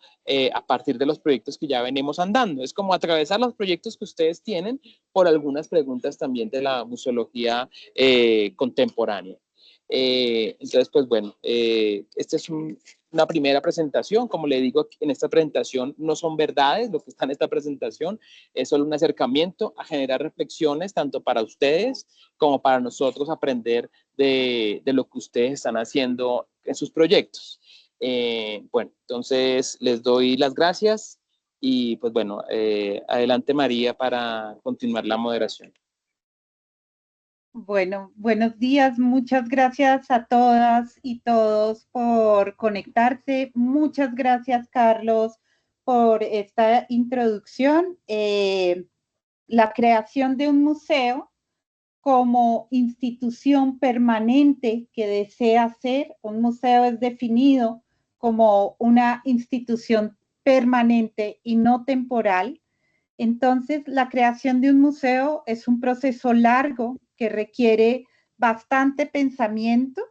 a partir de los proyectos que ya venimos andando. Es como atravesar los proyectos que ustedes tienen por algunas preguntas también de la museología contemporánea. Entonces, pues bueno, esta es una primera presentación. Como le digo, en esta presentación no son verdades lo que está en esta presentación, es solo un acercamiento a generar reflexiones tanto para ustedes como para nosotros aprender de lo que ustedes están haciendo en sus proyectos. Bueno, entonces les doy las gracias y pues bueno, adelante María para continuar la moderación. Bueno, buenos días. Muchas gracias a todas y todos por conectarse. Muchas gracias, Carlos, por esta introducción. La creación de un museo como institución permanente que desea ser, un museo es definido como una institución permanente y no temporal. Entonces, la creación de un museo es un proceso largo que requiere bastante pensamiento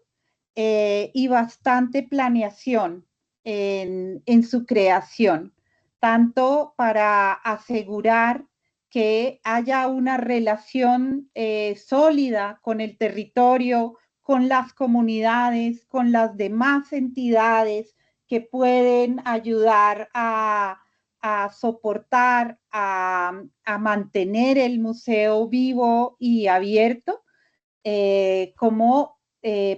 y bastante planeación en su creación, tanto para asegurar que haya una relación sólida con el territorio, con las comunidades, con las demás entidades que pueden ayudar a soportar, a mantener el museo vivo y abierto, como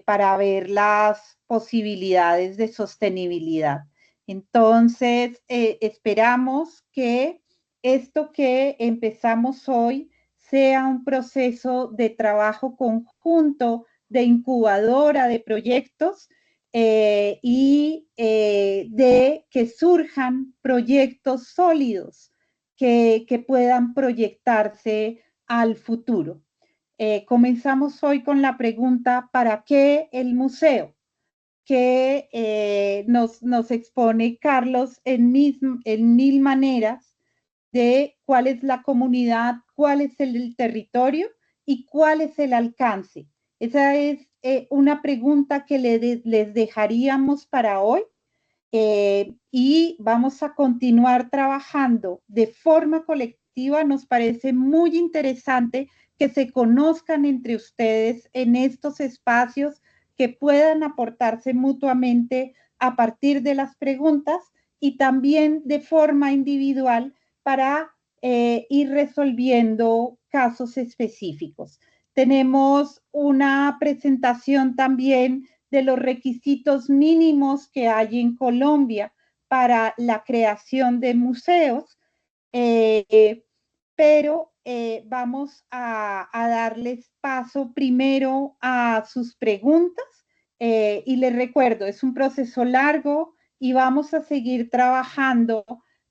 para ver las posibilidades de sostenibilidad. Entonces, esperamos que esto que empezamos hoy sea un proceso de trabajo conjunto, de incubadora de proyectos y de que surjan proyectos sólidos que puedan proyectarse al futuro. Comenzamos hoy con la pregunta, ¿para qué el museo? Que nos expone Carlos en mil maneras de cuál es la comunidad, cuál es el territorio y cuál es el alcance. Esa es una pregunta que les dejaríamos para hoy y vamos a continuar trabajando de forma colectiva. Nos parece muy interesante que se conozcan entre ustedes en estos espacios, que puedan aportarse mutuamente a partir de las preguntas y también de forma individual para ir resolviendo casos específicos. Tenemos una presentación también de los requisitos mínimos que hay en Colombia para la creación de museos, pero vamos a darles paso primero a sus preguntas y les recuerdo, es un proceso largo y vamos a seguir trabajando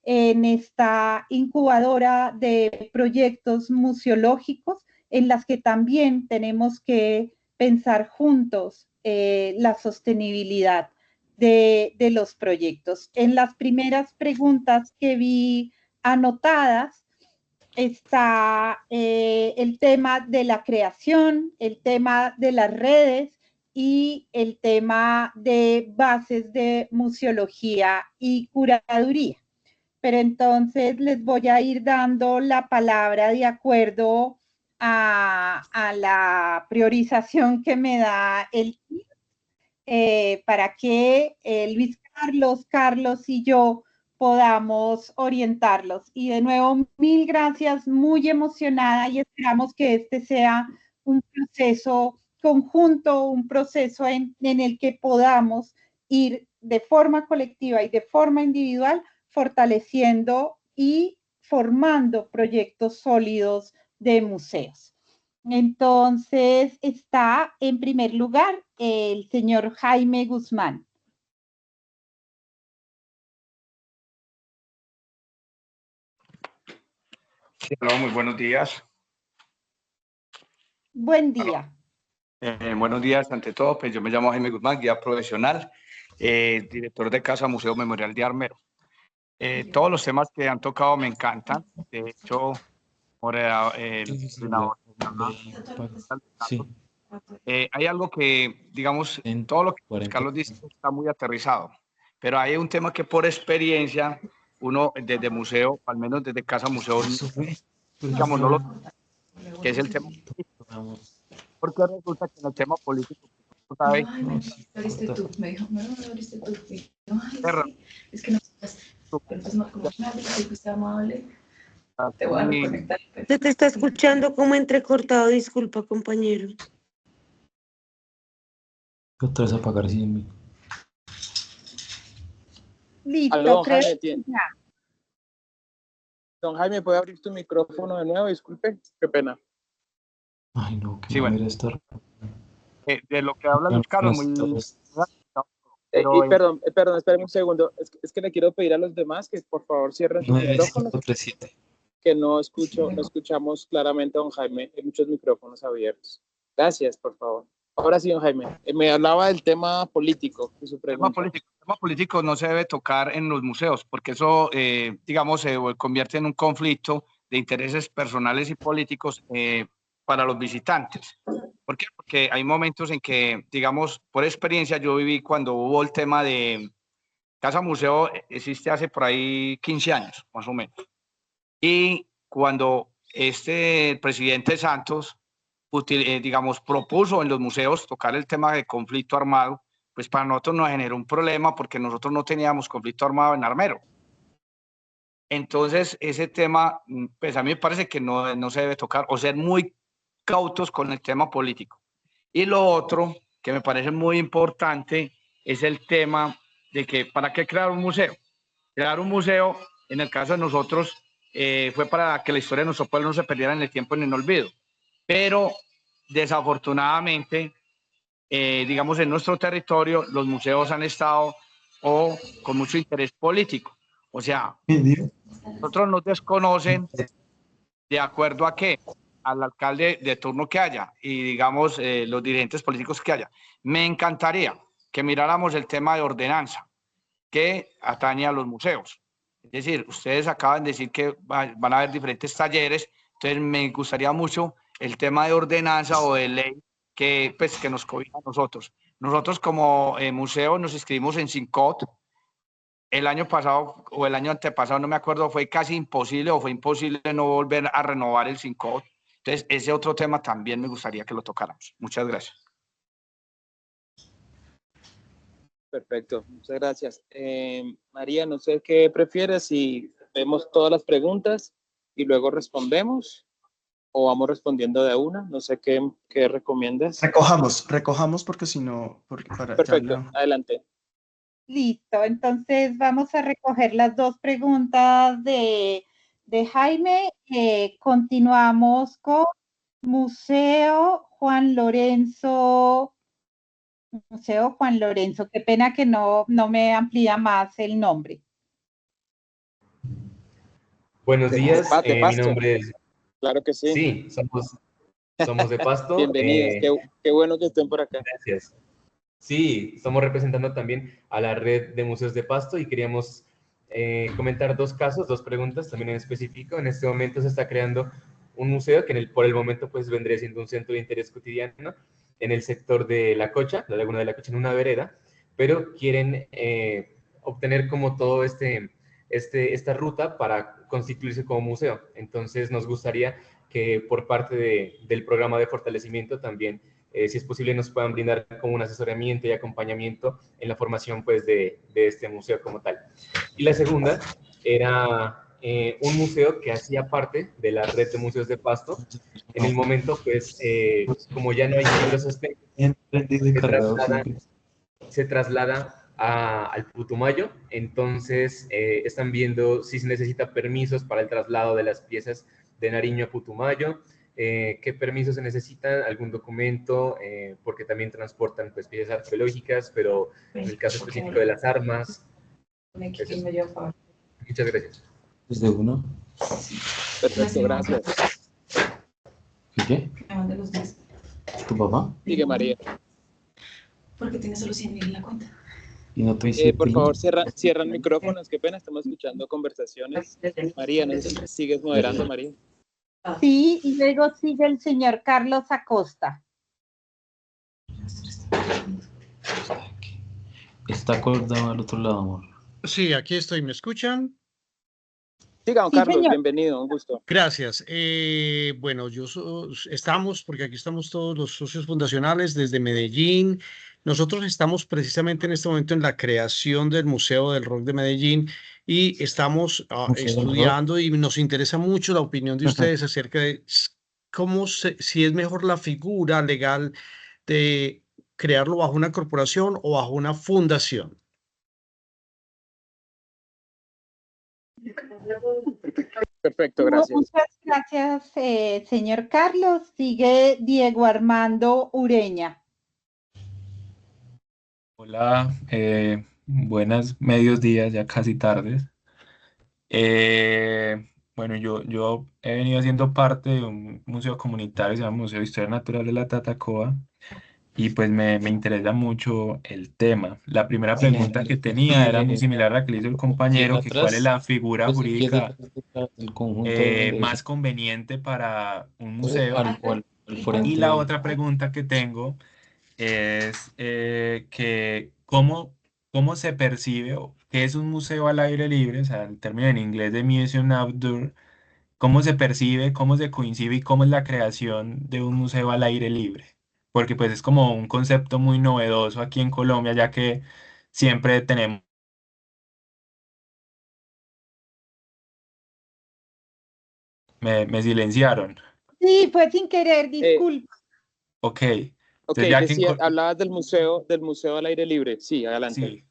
en esta incubadora de proyectos museológicos en las que también tenemos que pensar juntos la sostenibilidad de los proyectos. En las primeras preguntas que vi anotadas está el tema de la creación, el tema de las redes y el tema de bases de museología y curaduría. Pero entonces les voy a ir dando la palabra de acuerdo a la priorización que me da el para que Luis Carlos y yo podamos orientarlos. Y de nuevo, mil gracias, muy emocionada y esperamos que este sea un proceso conjunto, un proceso en el que podamos ir de forma colectiva y de forma individual fortaleciendo y formando proyectos sólidos de museos. Entonces está en primer lugar el señor Jaime Guzmán. Sí, hola, muy buenos días. Buen día. Buenos días, ante todo, pues yo me llamo Jaime Guzmán, guía profesional, director de Casa Museo Memorial de Armero. Todos los temas que han tocado me encantan. De hecho, hay algo que, digamos, todo lo que Carlos dice está muy aterrizado, pero hay un tema que por experiencia, uno desde museo, al menos desde Casa Museo, digamos, no lo, que es el tema político. Porque resulta que en el tema político, ¿sabes? Ay, me abriste tú, me dijo, no, abriste tú. Ay, sí, es que no estás, pero entonces no, como me abriste, fuiste amable, te voy a reconectar. Se te está escuchando como entrecortado, disculpa, compañero. Otra vez apagar sin Listo, Aló, Jaime, don Jaime, ¿puede abrir tu micrófono de nuevo? Disculpe, qué pena. Ay, no, que sí, bueno. De lo que habla Luis Carlos, muy... Perdón, espérenme un segundo. Es que le quiero pedir a los demás que por favor cierren sus micrófonos. Que no escuchamos claramente a don Jaime. Hay muchos micrófonos abiertos. Gracias, por favor. Ahora sí, don Jaime, me hablaba del tema político, de su pregunta. El tema político no se debe tocar en los museos, porque eso, digamos, se convierte en un conflicto de intereses personales y políticos para los visitantes. ¿Por qué? Porque hay momentos en que, digamos, por experiencia yo viví cuando hubo el tema de Casa Museo, existe hace por ahí 15 años, más o menos. Y cuando el presidente Santos, digamos, propuso en los museos tocar el tema de conflicto armado, pues para nosotros nos generó un problema porque nosotros no teníamos conflicto armado en Armero. Entonces, ese tema, pues a mí me parece que no se debe tocar o ser muy cautos con el tema político. Y lo otro que me parece muy importante es el tema de que, ¿para qué crear un museo? Crear un museo, en el caso de nosotros, fue para que la historia de nuestro pueblo no se perdiera en el tiempo ni en el olvido. Pero desafortunadamente, digamos, en nuestro territorio, los museos han estado con mucho interés político. O sea, nosotros nos desconocen de acuerdo a qué, al alcalde de turno que haya y, digamos, los dirigentes políticos que haya. Me encantaría que miráramos el tema de ordenanza que atañe a los museos. Es decir, ustedes acaban de decir que van a haber diferentes talleres, entonces me gustaría mucho el tema de ordenanza o de ley que, pues, que nos cobija a nosotros. Nosotros como museo nos inscribimos en SINCOT. El año pasado o el año antepasado, no me acuerdo, fue casi imposible o fue imposible no volver a renovar el SINCOT. Entonces, ese otro tema también me gustaría que lo tocáramos. Muchas gracias. Perfecto, muchas gracias. María, no sé qué prefieres, si vemos todas las preguntas y luego respondemos o vamos respondiendo de una, no sé qué recomiendas. Recojamos porque si no... Perfecto, adelante. Listo, entonces vamos a recoger las dos preguntas de Jaime. Continuamos con Museo Juan Lorenzo. Museo Juan Lorenzo, qué pena que no me amplía más el nombre. Buenos días, mi nombre es... Claro que sí. Sí, somos de Pasto. Bienvenidos, qué bueno que estén por acá. Gracias. Sí, estamos representando también a la red de museos de Pasto y queríamos comentar dos casos, dos preguntas también en específico. En este momento se está creando un museo que por el momento pues vendría siendo un centro de interés cotidiano en el sector de La Cocha, la Laguna de La Cocha, en una vereda, pero quieren obtener como todo esta ruta para constituirse como museo. Entonces nos gustaría que por parte del programa de fortalecimiento también, si es posible, nos puedan brindar como un asesoramiento y acompañamiento en la formación pues de este museo como tal. Y la segunda era un museo que hacía parte de la red de museos de Pasto. En el momento, pues, como ya no hay libros se traslada al Putumayo, entonces están viendo si se necesita permisos para el traslado de las piezas de Nariño a Putumayo, qué permisos se necesitan, algún documento, porque también transportan pues, piezas arqueológicas, pero en el caso específico de las armas. Muchas gracias. ¿Desde uno? Perfecto, gracias. ¿Qué? ¿Tu papá? Sigue, María. Porque tiene solo 100.000 en la cuenta. Y no te por favor, cierran micrófonos, qué pena, estamos escuchando conversaciones. María, ¿no sigues moderando, María? Sí, y luego sigue el señor Carlos Acosta. Está acordado al otro lado, amor. Sí, aquí estoy. ¿Me escuchan? Siga, don Carlos, bienvenido, un gusto. Gracias. Bueno, estamos, porque aquí estamos todos los socios fundacionales desde Medellín. Nosotros estamos precisamente en este momento en la creación del Museo del Rock de Medellín y estamos estudiando y nos interesa mucho la opinión de ustedes acerca de si es mejor la figura legal de crearlo bajo una corporación o bajo una fundación. Perfecto, gracias. Muchas gracias, señor Carlos. Sigue Diego Armando Ureña. Hola, buenas medios días, ya casi tardes. Bueno, yo he venido siendo parte de un museo comunitario, se llama Museo de Historia Natural de la Tatacoa, y pues me interesa mucho el tema. La primera pregunta que tenía era muy similar a la que le hizo el compañero, que cuál es la figura jurídica más conveniente para un museo. Y la otra pregunta que tengo es que cómo se percibe o qué es un museo al aire libre, o sea, el término en inglés de museum outdoor, cómo se percibe, cómo se coincide y cómo es la creación de un museo al aire libre. Porque pues es como un concepto muy novedoso aquí en Colombia, ya que siempre tenemos... Me silenciaron. Sí, fue sin querer, disculpa. Ok. Ok, Entonces, ya que decía, hablabas del museo al aire libre. Sí, adelante. Sí.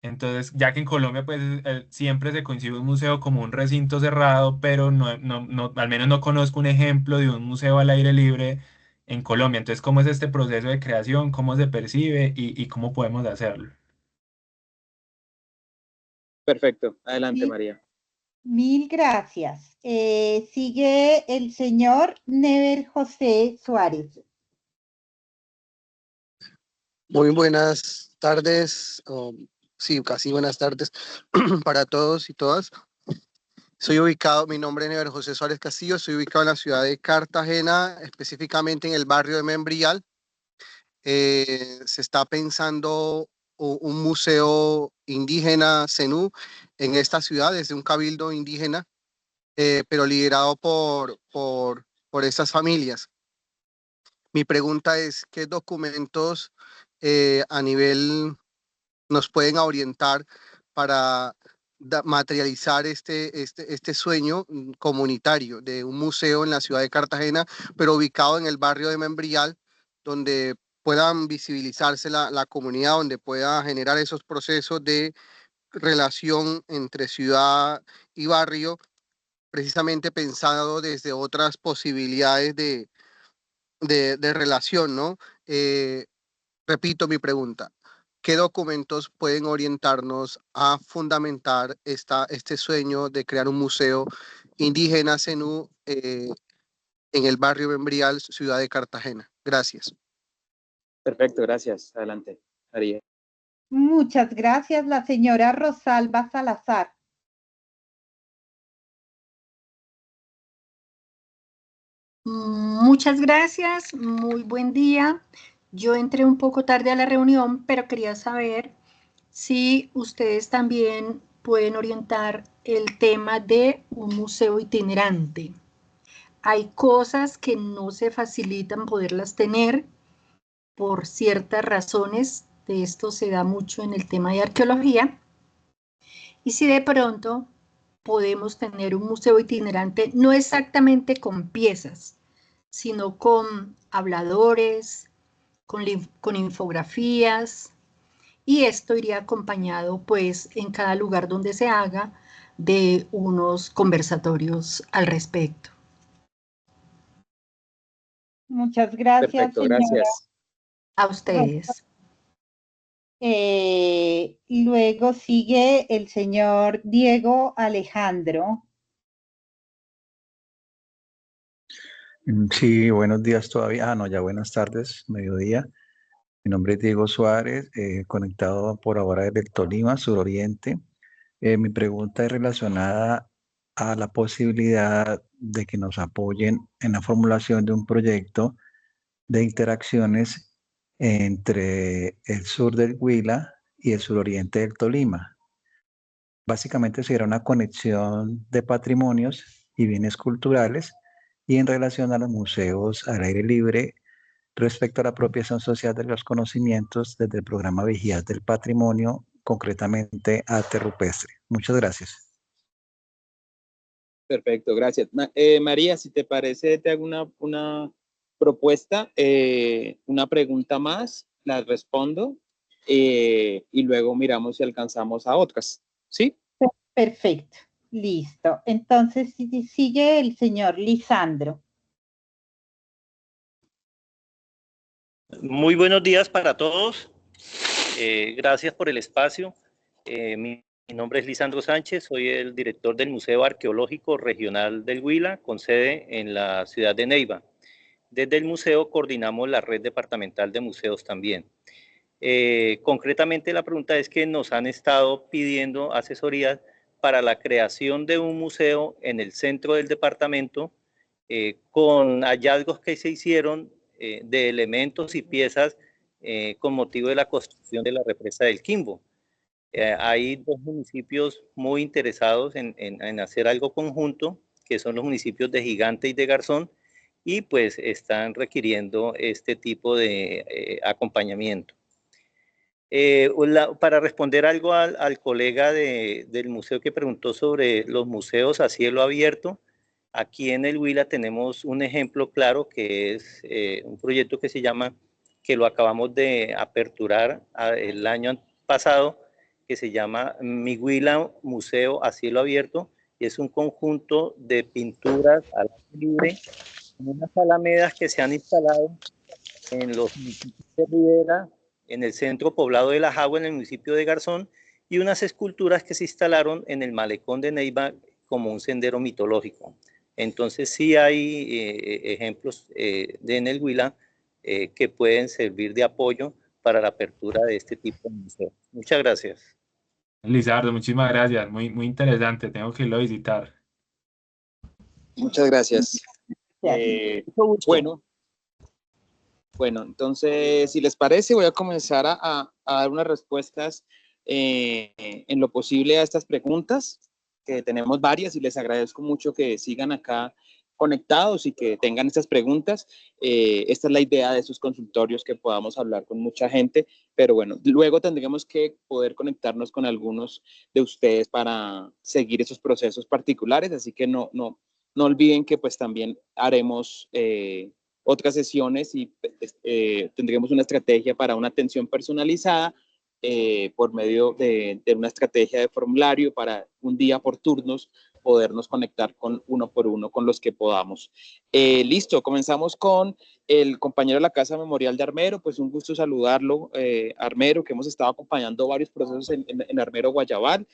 Entonces, ya que en Colombia pues siempre se concibe un museo como un recinto cerrado, pero al menos no conozco un ejemplo de un museo al aire libre en Colombia. Entonces, ¿cómo es este proceso de creación? ¿Cómo se percibe y cómo podemos hacerlo? Perfecto. Adelante, Sí, María. mil gracias. Sigue el señor Never José Suárez. Muy buenas tardes, sí, casi buenas tardes para todos y todas. Mi nombre es Never José Suárez Castillo, soy ubicado en la ciudad de Cartagena, específicamente en el barrio de Membrial. Se está pensando un museo indígena zenú en esta ciudad, desde un cabildo indígena, pero liderado por estas familias. Mi pregunta es, ¿qué documentos a nivel nos pueden orientar para materializar este sueño comunitario de un museo en la ciudad de Cartagena, pero ubicado en el barrio de Membrial, donde puedan visibilizarse la comunidad, donde pueda generar esos procesos de relación entre ciudad y barrio, precisamente pensado desde otras posibilidades de relación, ¿no? Repito mi pregunta. ¿Qué documentos pueden orientarnos a fundamentar este sueño de crear un museo indígena zenú en el barrio Membrial, ciudad de Cartagena? Gracias. Perfecto, gracias. Adelante, María. Muchas gracias, la señora Rosalba Salazar. Muchas gracias, muy buen día. Yo entré un poco tarde a la reunión, pero quería saber si ustedes también pueden orientar el tema de un museo itinerante. Hay cosas que no se facilitan poderlas tener por ciertas razones. De esto se da mucho en el tema de arqueología. Y si de pronto podemos tener un museo itinerante, no exactamente con piezas, sino con habladores, con infografías, y esto iría acompañado, pues, en cada lugar donde se haga, de unos conversatorios al respecto. Muchas gracias, Perfecto, señora. gracias. A ustedes. Luego sigue el señor Diego Alejandro. Sí, buenos días todavía. No, ya buenas tardes, mediodía. Mi nombre es Diego Suárez, conectado por ahora desde el Tolima, suroriente. Mi pregunta es relacionada a la posibilidad de que nos apoyen en la formulación de un proyecto de interacciones entre el sur del Huila y el suroriente del Tolima. Básicamente será una conexión de patrimonios y bienes culturales y en relación a los museos al aire libre respecto a la apropiación social de los conocimientos desde el programa Vigías del Patrimonio, concretamente Arte Rupestre. Muchas gracias. Perfecto, gracias. María, si te parece, te hago una propuesta, una pregunta más, la respondo y luego miramos si alcanzamos a otras. ¿Sí? Perfecto, listo. Entonces sigue el señor Lisandro. Muy buenos días para todos. Gracias por el espacio. Mi nombre es Lisandro Sánchez, soy el director del Museo Arqueológico Regional del Huila, con sede en la ciudad de Neiva. desde el museo coordinamos la red departamental de museos también. Concretamente la pregunta es que nos han estado pidiendo asesorías para la creación de un museo en el centro del departamento con hallazgos que se hicieron de elementos y piezas con motivo de la construcción de la represa del Quimbo. Hay dos municipios muy interesados en hacer algo conjunto, que son los municipios de Gigante y de Garzón, y pues están requiriendo este tipo de acompañamiento. Para responder algo al colega del museo que preguntó sobre los museos a cielo abierto, aquí en el Huila tenemos un ejemplo claro que es un proyecto que se llama, que lo acabamos de aperturar el año pasado, que se llama Mi Huila Museo a Cielo Abierto, y es un conjunto de pinturas al aire libre en unas alamedas que se han instalado en los municipios de Rivera, en el centro poblado de La Jagua, en el municipio de Garzón, y unas esculturas que se instalaron en el malecón de Neiva como un sendero mitológico. Entonces sí hay ejemplos en el Huila que pueden servir de apoyo para la apertura de este tipo de museo. Muchas gracias. Lizardo, muchísimas gracias. Muy, muy interesante. Tengo que irlo a visitar. Muchas gracias. Bueno, entonces, si les parece, voy a comenzar a dar unas respuestas en lo posible a estas preguntas, que tenemos varias, y les agradezco mucho que sigan acá conectados y que tengan estas preguntas. Esta es la idea de estos consultorios, que podamos hablar con mucha gente, pero bueno, luego tendremos que poder conectarnos con algunos de ustedes para seguir esos procesos particulares, así que no olviden que pues también haremos otras sesiones y tendremos una estrategia para una atención personalizada por medio de una estrategia de formulario para un día por turnos podernos conectar con uno por uno con los que podamos. Listo, comenzamos con el compañero de la Casa Memorial de Armero. Pues un gusto saludarlo, Armero, que hemos estado acompañando varios procesos en Armero Guayabal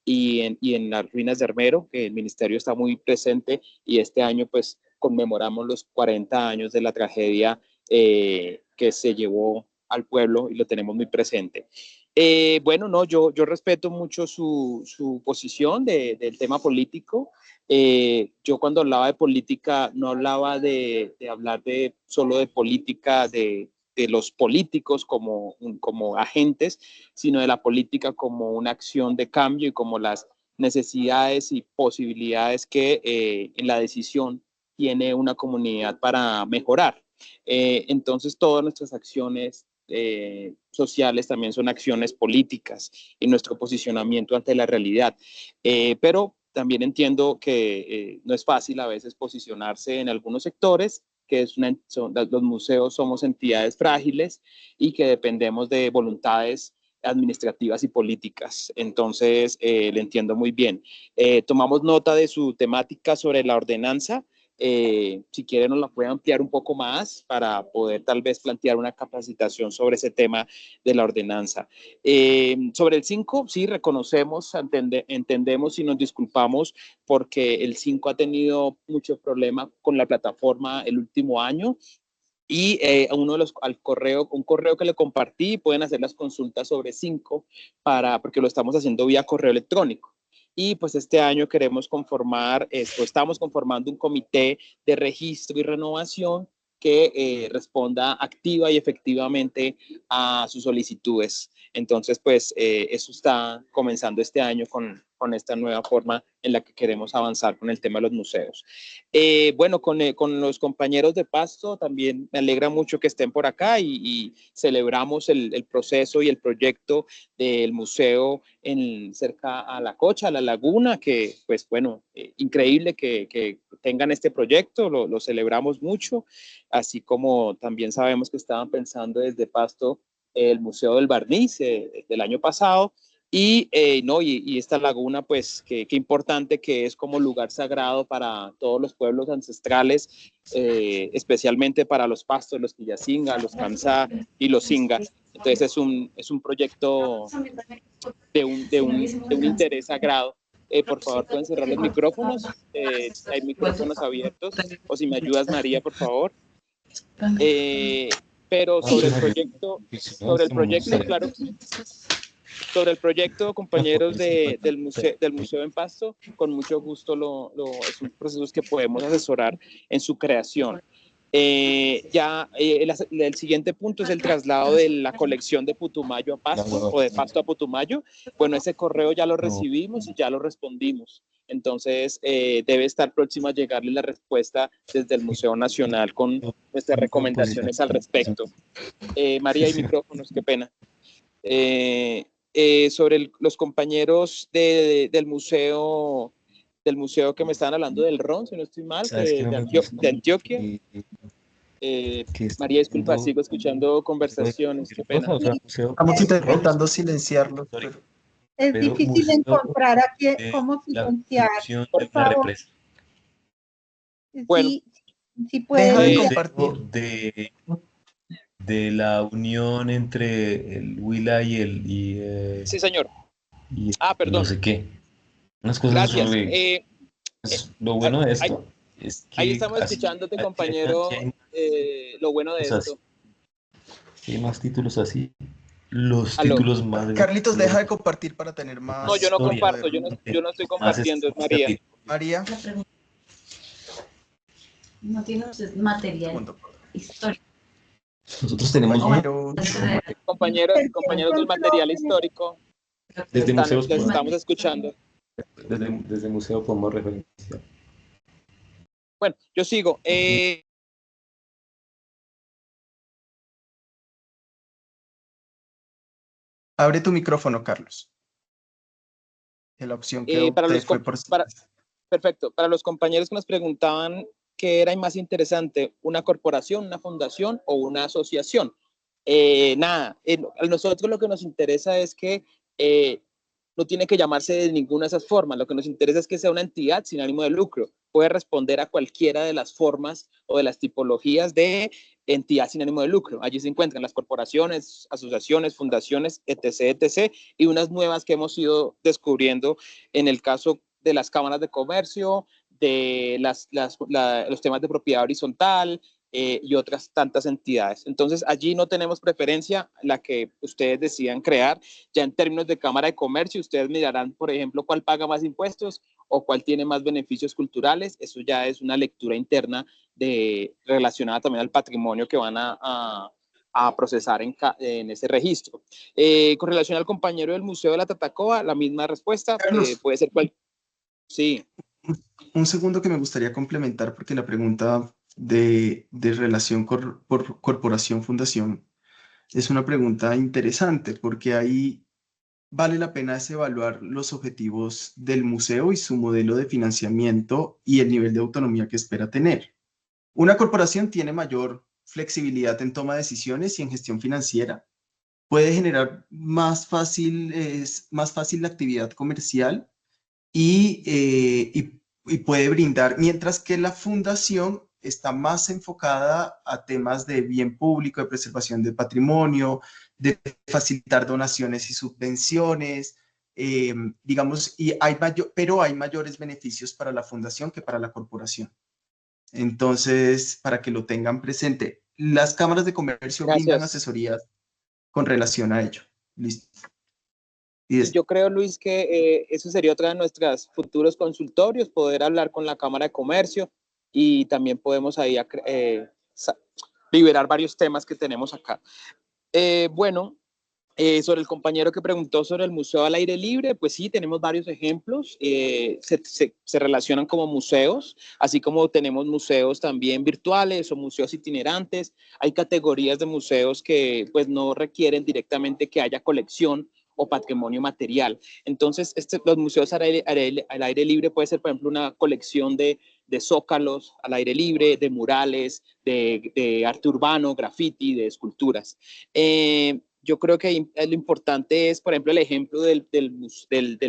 y en las ruinas de Armero, que el ministerio está muy presente, y este año pues conmemoramos los 40 años de la tragedia que se llevó al pueblo y lo tenemos muy presente. Bueno, no, yo respeto mucho su posición del tema político. Yo cuando hablaba de política no hablaba de hablar solo de política de los políticos como agentes, sino de la política como una acción de cambio y como las necesidades y posibilidades que en la decisión tiene una comunidad para mejorar. Entonces todas nuestras acciones sociales también son acciones políticas y nuestro posicionamiento ante la realidad. Pero también entiendo que no es fácil a veces posicionarse en algunos sectores, que los museos somos entidades frágiles y que dependemos de voluntades administrativas y políticas. Entonces, le entiendo muy bien. Tomamos nota de su temática sobre la ordenanza. Si quieren nos la puede ampliar un poco más para poder tal vez plantear una capacitación sobre ese tema de la ordenanza. Sobre el 5, sí, reconocemos, entendemos y nos disculpamos porque el 5 ha tenido mucho problema con la plataforma el último año. Y un correo que le compartí, pueden hacer las consultas sobre 5 porque lo estamos haciendo vía correo electrónico. Y pues este año queremos estamos conformando un comité de registro y renovación que responda activa y efectivamente a sus solicitudes. Entonces, pues eso está comenzando este año con esta nueva forma en la que queremos avanzar con el tema de los museos. Bueno, con los compañeros de Pasto también me alegra mucho que estén por acá y celebramos el proceso y el proyecto del museo cerca a La Cocha, a la laguna, que pues bueno, increíble que tengan este proyecto, lo celebramos mucho, así como también sabemos que estaban pensando desde Pasto el Museo del Barniz del año pasado. Y esta laguna, pues, qué importante que es como lugar sagrado para todos los pueblos ancestrales, especialmente para los pastos, los Quillacinga, los Kansá y los Singa. Entonces es un proyecto de un interés sagrado. Por favor, pueden cerrar los micrófonos. Hay micrófonos abiertos. O si me ayudas, María, por favor. Pero sobre el proyecto, claro, sobre el proyecto, compañeros del museo en Pasto, con mucho gusto son procesos que podemos asesorar en su creación. El siguiente punto es el traslado de la colección de Putumayo a Pasto o de Pasto a Putumayo. Bueno, ese correo ya lo recibimos y ya lo respondimos. Entonces, debe estar próxima a llegarle la respuesta desde el Museo Nacional con nuestras recomendaciones al respecto. María, hay micrófonos, qué pena. Sobre los compañeros del museo que me estaban hablando del RON, si no estoy mal, de Antioquia. María, disculpa, sigo escuchando conversaciones, qué pena. Estamos intentando silenciarlo. Es difícil encontrar aquí cómo silenciar, por favor. Bueno, si puede compartir. De la unión entre el Huila y sí, señor. Perdón. No sé qué. Unas cosas gracias. Sobre lo bueno de esto es que ahí estamos escuchándote, compañero. Lo bueno de esto. Hay más títulos así. Los títulos más. Carlitos, deja de compartir para tener más. No, yo no comparto, yo no estoy compartiendo, es María. María. No tiene material histórico. Nosotros tenemos compañeros del material histórico. Desde museos les estamos escuchando. Desde museo podemos referenciar. Bueno, yo sigo. Abre tu micrófono, Carlos. La opción que fue por... Perfecto. Para los compañeros que nos preguntaban qué era más interesante, una corporación, una fundación o una asociación. A nosotros lo que nos interesa es que no tiene que llamarse de ninguna de esas formas. Lo que nos interesa es que sea una entidad sin ánimo de lucro. Puede responder a cualquiera de las formas o de las tipologías de entidad sin ánimo de lucro. Allí se encuentran las corporaciones, asociaciones, fundaciones, etc., etc., y unas nuevas que hemos ido descubriendo en el caso de las cámaras de comercio, de los temas de propiedad horizontal y otras tantas entidades. Entonces, allí no tenemos preferencia, la que ustedes decidan crear. Ya en términos de Cámara de Comercio, ustedes mirarán, por ejemplo, cuál paga más impuestos o cuál tiene más beneficios culturales. Eso ya es una lectura interna relacionada también al patrimonio que van a procesar en ese registro. Con relación al compañero del Museo de la Tatacoa, la misma respuesta, puede ser cual. Sí. Un segundo que me gustaría complementar, porque la pregunta de relación corporación-fundación es una pregunta interesante, porque ahí vale la pena evaluar los objetivos del museo y su modelo de financiamiento y el nivel de autonomía que espera tener. Una corporación tiene mayor flexibilidad en toma de decisiones y en gestión financiera, puede generar más fácil la actividad comercial y puede brindar, mientras que la fundación está más enfocada a temas de bien público, de preservación del patrimonio, de facilitar donaciones y subvenciones, digamos, pero hay mayores beneficios para la fundación que para la corporación. Entonces, para que lo tengan presente, las cámaras de comercio brindan asesorías con relación a ello. Listo. Yo creo, Luis, que eso sería otra de nuestros futuros consultorios, poder hablar con la Cámara de Comercio y también podemos ahí liberar varios temas que tenemos acá. Sobre el compañero que preguntó sobre el museo al aire libre, pues sí, tenemos varios ejemplos, se relacionan como museos, así como tenemos museos también virtuales o museos itinerantes. Hay categorías de museos que pues no requieren directamente que haya colección o patrimonio material. Entonces, los museos al aire libre puede ser, por ejemplo, una colección de zócalos al aire libre, de murales, de arte urbano, graffiti, de esculturas. Yo creo que lo importante es, por ejemplo, el ejemplo del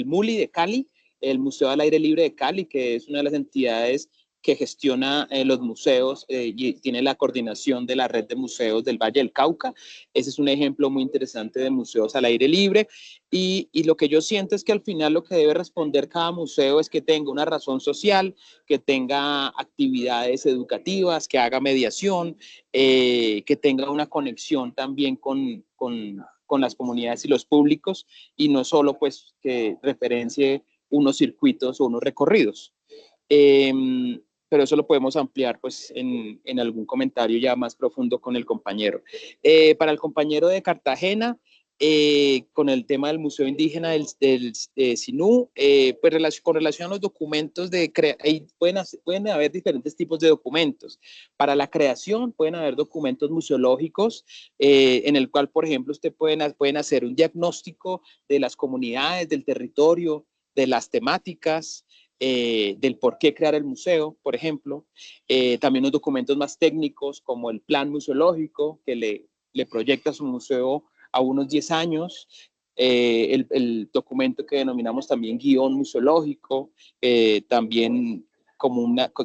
MULI de Cali, el Museo al Aire Libre de Cali, que es una de las entidades que gestiona los museos y tiene la coordinación de la red de museos del Valle del Cauca. Ese es un ejemplo muy interesante de museos al aire libre. Y lo que yo siento es que al final lo que debe responder cada museo es que tenga una razón social, que tenga actividades educativas, que haga mediación, que tenga una conexión también con las comunidades y los públicos, y no solo pues que referencie unos circuitos o unos recorridos. Pero eso lo podemos ampliar pues en algún comentario ya más profundo con el compañero. Para el compañero de Cartagena, con el tema del Museo Indígena del Sinú, pues con relación a los documentos pueden haber diferentes tipos de documentos. Para la creación pueden haber documentos museológicos en el cual, por ejemplo, pueden hacer un diagnóstico de las comunidades, del territorio, de las temáticas, del por qué crear el museo, por ejemplo. También los documentos más técnicos como el plan museológico que le proyecta su museo a unos 10 años, el documento que denominamos también guión museológico, también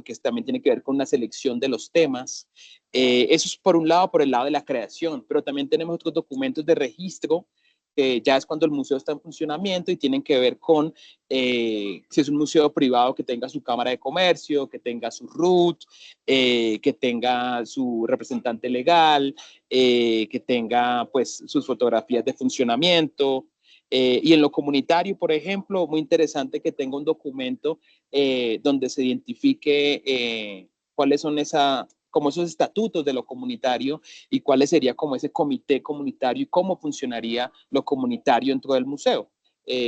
que también tiene que ver con una selección de los temas. Eso es por un lado, por el lado de la creación, pero también tenemos otros documentos de registro, que ya es cuando el museo está en funcionamiento y tienen que ver con si es un museo privado, que tenga su cámara de comercio, que tenga su RUT, que tenga su representante legal, que tenga pues sus fotografías de funcionamiento. Y en lo comunitario, por ejemplo, muy interesante que tenga un documento donde se identifique cuáles son como esos estatutos de lo comunitario y cuál sería como ese comité comunitario y cómo funcionaría lo comunitario dentro del museo.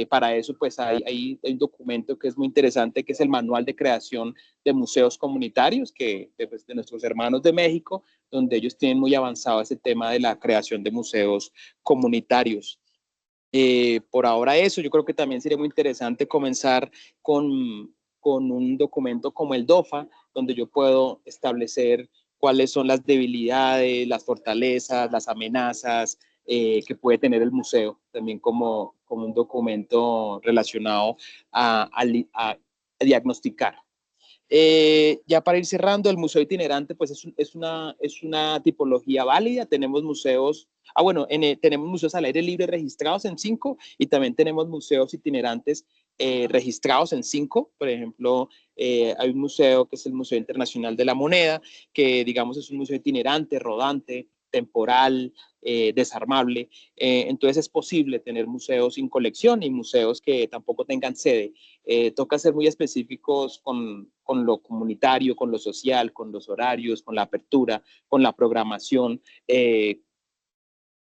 Para eso, pues hay un documento que es muy interesante, que es el Manual de Creación de Museos Comunitarios, pues, de nuestros hermanos de México, donde ellos tienen muy avanzado ese tema de la creación de museos comunitarios. Por ahora eso, yo creo que también sería muy interesante comenzar con un documento como el DOFA, donde yo puedo establecer cuáles son las debilidades, las fortalezas, las amenazas que puede tener el museo, también como un documento relacionado a diagnosticar. Ya para ir cerrando, el museo itinerante pues es una tipología válida. Tenemos museos, tenemos museos al aire libre registrados en 5 y también tenemos museos itinerantes registrados en 5. Por ejemplo, hay un museo que es el Museo Internacional de la Moneda, que digamos es un museo itinerante, rodante, temporal, desarmable. Entonces es posible tener museos sin colección y museos que tampoco tengan sede. Toca ser muy específicos con lo comunitario, con lo social, con los horarios, con la apertura, con la programación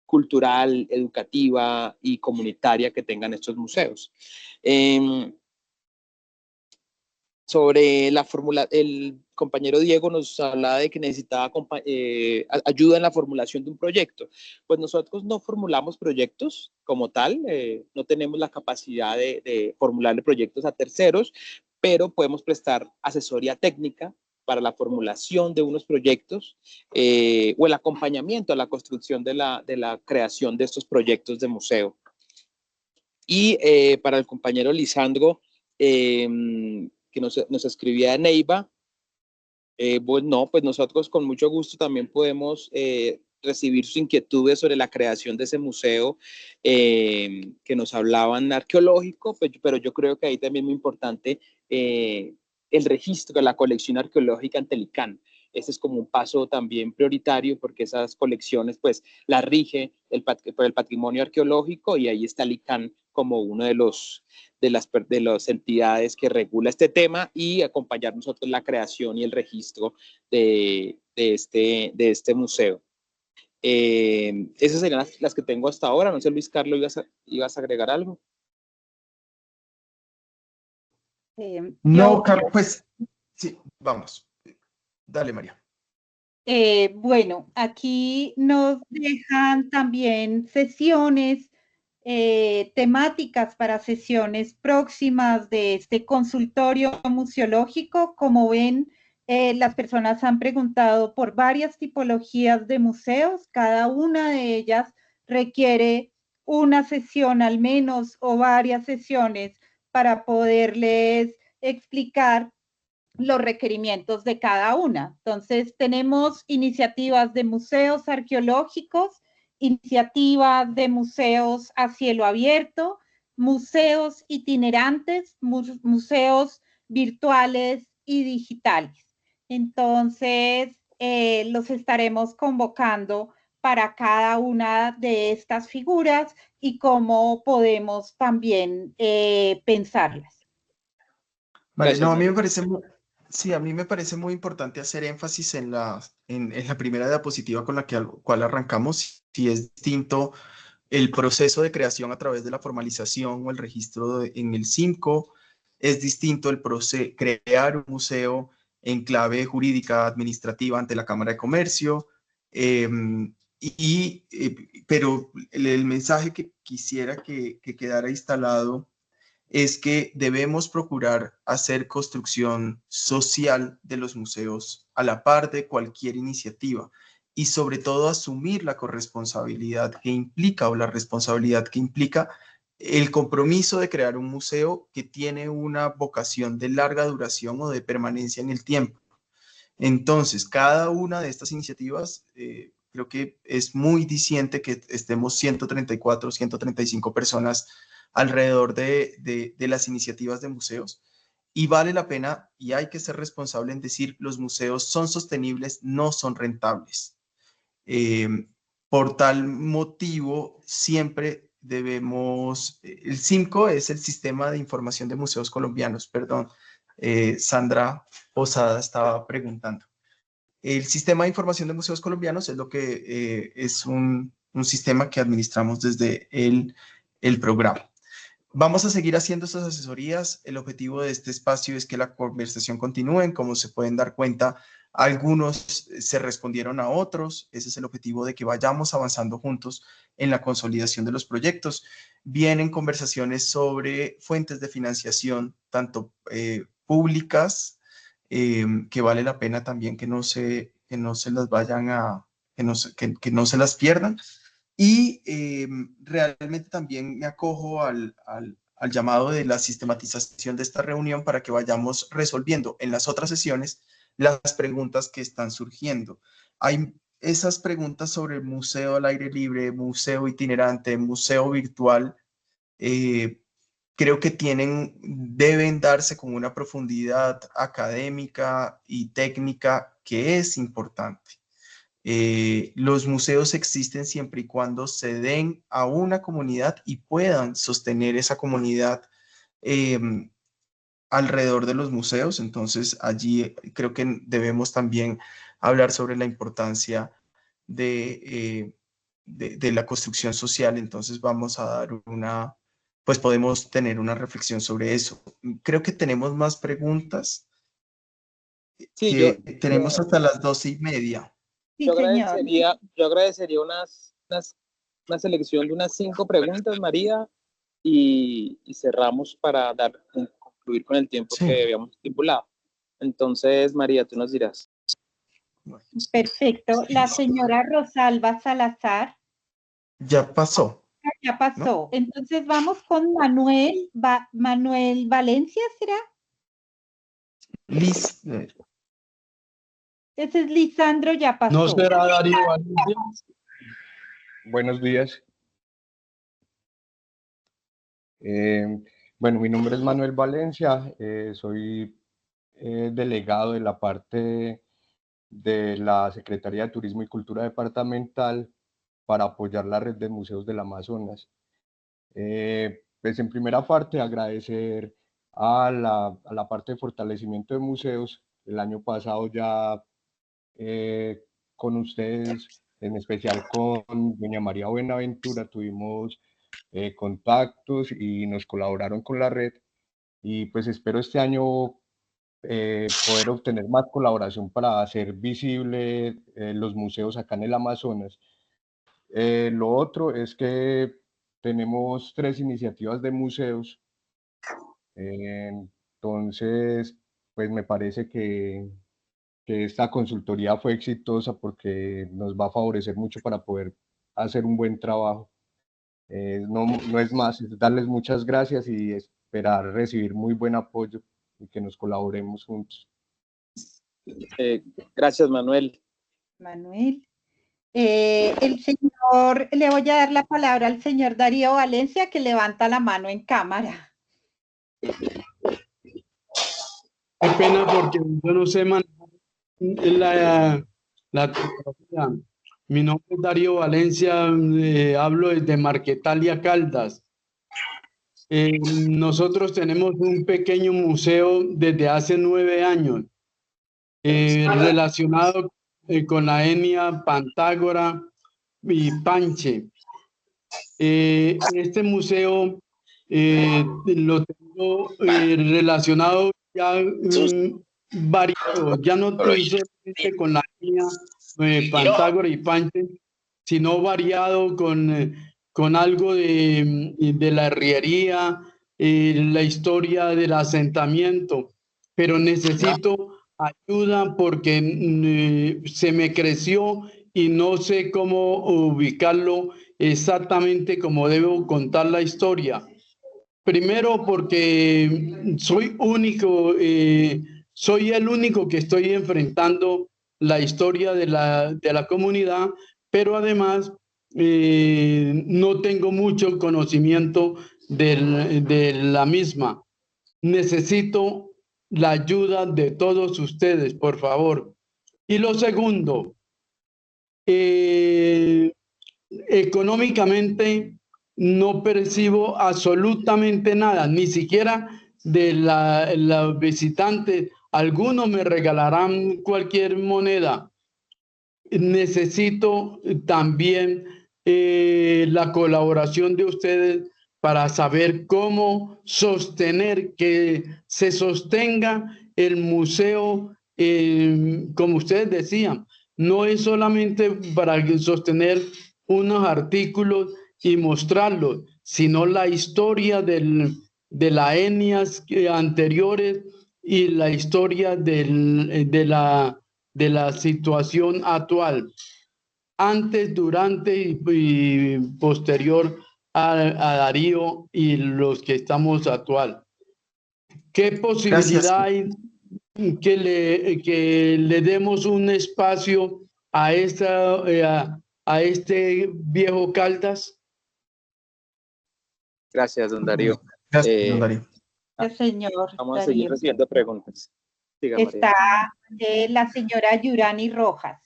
cultural, educativa y comunitaria que tengan estos museos. Sobre la fórmula, el compañero Diego nos hablaba de que necesitaba ayuda en la formulación de un proyecto. Pues nosotros no formulamos proyectos como tal, no tenemos la capacidad de formularle proyectos a terceros, pero podemos prestar asesoría técnica para la formulación de unos proyectos o el acompañamiento a la construcción de la creación de estos proyectos de museo. Y para el compañero Lisandro, que nos escribía de Neiva, pues nosotros con mucho gusto también podemos recibir sus inquietudes sobre la creación de ese museo que nos hablaban arqueológico, pero yo creo que ahí también es muy importante el registro de la colección arqueológica ante el ICANN. Ese es como un paso también prioritario porque esas colecciones pues las rige por el patrimonio arqueológico y ahí está el ICANN como uno de las entidades que regula este tema y acompañar nosotros la creación y el registro de este museo. Esas serían las que tengo hasta ahora. No sé, Luis Carlos, ¿ibas a agregar algo? No, Carlos, pues sí, vamos. Dale, María. Bueno, aquí nos dejan también sesiones temáticas para sesiones próximas de este consultorio museológico. Como ven, las personas han preguntado por varias tipologías de museos. Cada una de ellas requiere una sesión al menos o varias sesiones para poderles explicar los requerimientos de cada una. Entonces, tenemos iniciativas de museos arqueológicos, iniciativas de museos a cielo abierto, museos itinerantes, museos virtuales y digitales. Entonces, los estaremos convocando para cada una de estas figuras y cómo podemos también pensarlas. Vale, Gracias, no, a mí me María. parece sí, a mí me parece muy importante hacer énfasis en la primera diapositiva con la cual arrancamos, si es distinto el proceso de creación a través de la formalización o el registro en el CIMCO, es distinto el proceso crear un museo en clave jurídica administrativa ante la Cámara de Comercio, pero el mensaje que quisiera que quedara instalado es que debemos procurar hacer construcción social de los museos a la par de cualquier iniciativa y sobre todo asumir la corresponsabilidad que implica o la responsabilidad que implica el compromiso de crear un museo que tiene una vocación de larga duración o de permanencia en el tiempo. Entonces, cada una de estas iniciativas, creo que es muy diciente que estemos 134, 135 personas alrededor de las iniciativas de museos. Y vale la pena y hay que ser responsable en decir los museos son sostenibles, no son rentables. Por tal motivo, siempre debemos, el CIMCO es el Sistema de Información de Museos Colombianos, perdón, Sandra Posada estaba preguntando. El Sistema de Información de Museos Colombianos es lo que es un sistema que administramos desde el programa. Vamos a seguir haciendo estas asesorías. El objetivo de este espacio es que la conversación continúe. Como se pueden dar cuenta, algunos se respondieron a otros. Ese es el objetivo de que vayamos avanzando juntos en la consolidación de los proyectos. Vienen conversaciones sobre fuentes de financiación, tanto públicas, que vale la pena también que no se las vayan a, que no se las pierdan. Y realmente también me acojo al llamado de la sistematización de esta reunión para que vayamos resolviendo en las otras sesiones las preguntas que están surgiendo. Hay esas preguntas sobre el museo al aire libre, museo itinerante, museo virtual, creo que deben darse con una profundidad académica y técnica que es importante. Los museos existen siempre y cuando se den a una comunidad y puedan sostener esa comunidad alrededor de los museos. Entonces, allí creo que debemos también hablar sobre la importancia de la construcción social. Entonces, vamos a dar pues podemos tener una reflexión sobre eso. Creo que tenemos más preguntas. Sí, tenemos hasta las 12:30. Sí, yo señor. agradecería una selección de unas 5 preguntas, María, y cerramos para concluir con el tiempo que habíamos estipulado. Entonces, María, tú nos dirás. Perfecto. La señora Rosalba Salazar. Ya pasó. Ya pasó. ¿No? Entonces vamos con Manuel Valencia, ¿será? Liz. Ese es Lisandro, ya pasó. ¿No será Darío Valencia? Buenos días. Bueno, mi nombre es Manuel Valencia, soy delegado de la parte de la Secretaría de Turismo y Cultura Departamental para apoyar la red de museos del Amazonas. Pues en primera parte agradecer a la parte de fortalecimiento de museos. El año pasado ya con ustedes, en especial con doña María Buenaventura, tuvimos contactos y nos colaboraron con la red, y pues espero este año poder obtener más colaboración para hacer visible los museos acá en el Amazonas. Lo otro es que tenemos 3 iniciativas de museos, entonces pues me parece que esta consultoría fue exitosa porque nos va a favorecer mucho para poder hacer un buen trabajo. No es más, es darles muchas gracias y esperar recibir muy buen apoyo y que nos colaboremos juntos. Gracias, Manuel. Manuel. Le voy a dar la palabra al señor Darío Valencia, que levanta la mano en cámara. Qué pena porque yo no sé manejar la tecnología. Mi nombre es Darío Valencia, hablo desde Marquetalia, Caldas. Nosotros tenemos un pequeño museo desde hace 9 años, relacionado con la etnia Pantágora y Panche. Este museo lo tengo relacionado ya variado, ya no solamente con la etnia Pantágora y Panche, sino variado con algo de la herrería, la historia del asentamiento, pero necesito ayuda porque se me creció y no sé cómo ubicarlo exactamente como debo contar la historia. Primero porque soy único, soy el único que estoy enfrentando la historia de la comunidad, pero además no tengo mucho conocimiento de la misma. Necesito la ayuda de todos ustedes, por favor. Y lo segundo, económicamente no percibo absolutamente nada, ni siquiera de los visitantes. Algunos me regalarán cualquier moneda. Necesito también la colaboración de ustedes para saber cómo sostener, que se sostenga el museo, como ustedes decían, no es solamente para sostener unos artículos y mostrarlos, sino la historia de las etnias anteriores y la historia de la situación actual, antes, durante y posterior a Darío y los que estamos actual. ¿Qué posibilidad hay que le demos un espacio a este viejo Caldas? Gracias, don Darío. Gracias, don Darío. Señor Vamos a seguir recibiendo preguntas. Siga, está la señora Yurani Rojas.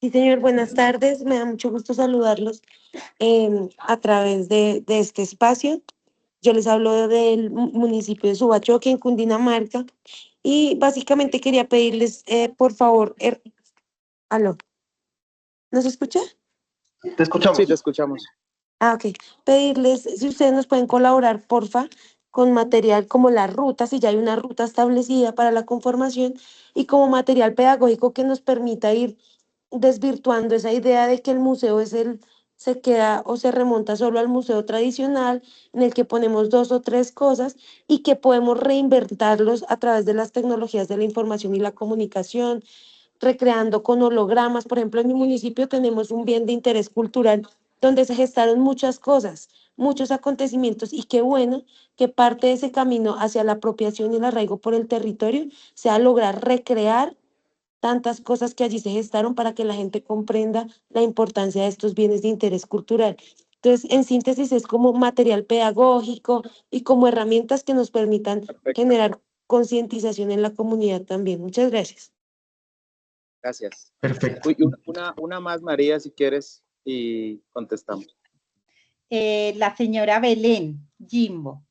Sí, señor, buenas tardes. Me da mucho gusto saludarlos a través de este espacio. Yo les hablo del municipio de Subachoque, en Cundinamarca, y básicamente quería pedirles, por favor, ¿aló? ¿No se escucha? Te escuchamos. Sí, te escuchamos. Ok. Pedirles si ustedes nos pueden colaborar, porfa, con material como la ruta, si ya hay una ruta establecida para la conformación, y como material pedagógico que nos permita ir desvirtuando esa idea de que el museo se queda o se remonta solo al museo tradicional, en el que ponemos 2 o 3 cosas y que podemos reinventarlos a través de las tecnologías de la información y la comunicación, recreando con hologramas. Por ejemplo, en mi municipio tenemos un bien de interés cultural donde se gestaron muchas cosas, muchos acontecimientos, y qué bueno que parte de ese camino hacia la apropiación y el arraigo por el territorio sea lograr recrear tantas cosas que allí se gestaron para que la gente comprenda la importancia de estos bienes de interés cultural. Entonces, en síntesis, es como material pedagógico y como herramientas que nos permitan generar concientización en la comunidad también. Muchas gracias. Gracias. Perfecto. Uy, una más, María, si quieres, y contestamos. La señora Belén Jimbo.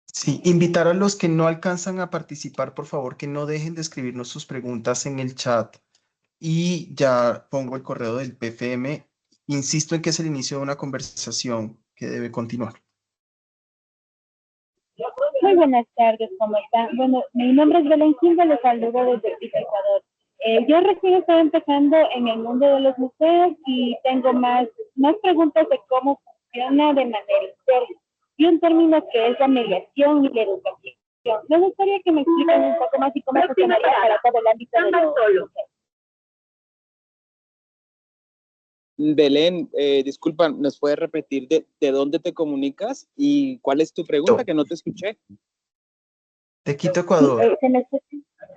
Sí, invitar a los que no alcanzan a participar, por favor, que no dejen de escribirnos sus preguntas en el chat. Y ya pongo el correo del PFM. Insisto en que es el inicio de una conversación que debe continuar. Muy buenas tardes, ¿cómo están? Bueno, mi nombre es Belén Jimbo, les saludo desde Quito, Ecuador. Yo recién estaba empezando en el mundo de los museos y tengo más preguntas de cómo funciona de manera interna y un término que es la mediación y la educación. Me gustaría que me expliquen un poco más y cómo funcionaría para todo el ámbito de los museos. Belén, disculpa, ¿nos puedes repetir de dónde te comunicas y cuál es tu pregunta, que no te escuché? De Quito, Ecuador.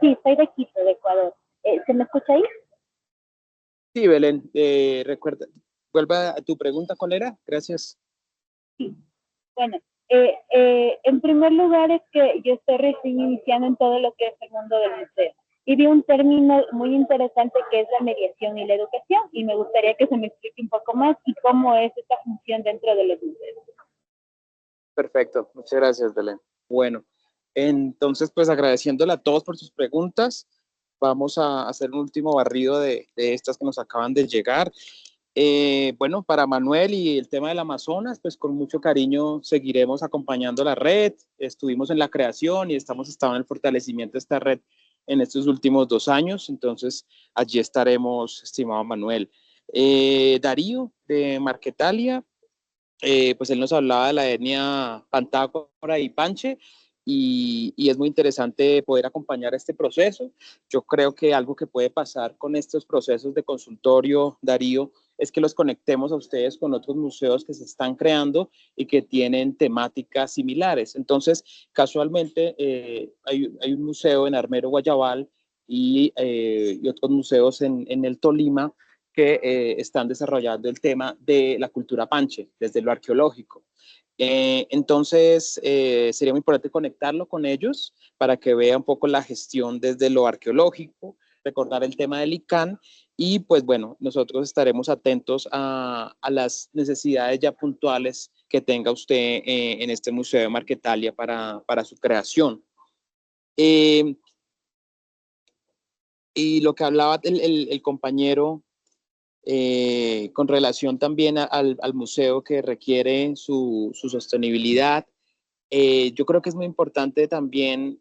Sí, soy de Quito, de Ecuador. ¿Se me escucha ahí? Sí, Belén, recuerda, vuelva a tu pregunta, ¿cuál era? Gracias. Sí, bueno, en primer lugar es que yo estoy recién iniciando en todo lo que es el mundo del museo. Y vi un término muy interesante que es la mediación y la educación, y me gustaría que se me explique un poco más y cómo es esta función dentro de los museos. Perfecto, muchas gracias, Belén. Bueno, entonces, pues agradeciéndole a todos por sus preguntas, vamos a hacer un último barrido de estas que nos acaban de llegar. Bueno, para Manuel y el tema del Amazonas, pues con mucho cariño seguiremos acompañando la red. Estuvimos en la creación y estado en el fortalecimiento de esta red en estos últimos 2 años, entonces allí estaremos, estimado Manuel. Darío de Marquetalia, pues él nos hablaba de la etnia Pantágora y Panche, y es muy interesante poder acompañar este proceso. Yo creo que algo que puede pasar con estos procesos de consultorio, Darío, es que los conectemos a ustedes con otros museos que se están creando y que tienen temáticas similares. Entonces, casualmente, hay un museo en Armero, Guayabal, y otros museos en el Tolima que están desarrollando el tema de la cultura panche desde lo arqueológico. Entonces, sería muy importante conectarlo con ellos para que vea un poco la gestión desde lo arqueológico, recordar el tema del ICANN y pues bueno, nosotros estaremos atentos a las necesidades ya puntuales que tenga usted en este Museo de Marquetalia para su creación. Y lo que hablaba el compañero con relación también al museo que requiere su sostenibilidad, yo creo que es muy importante también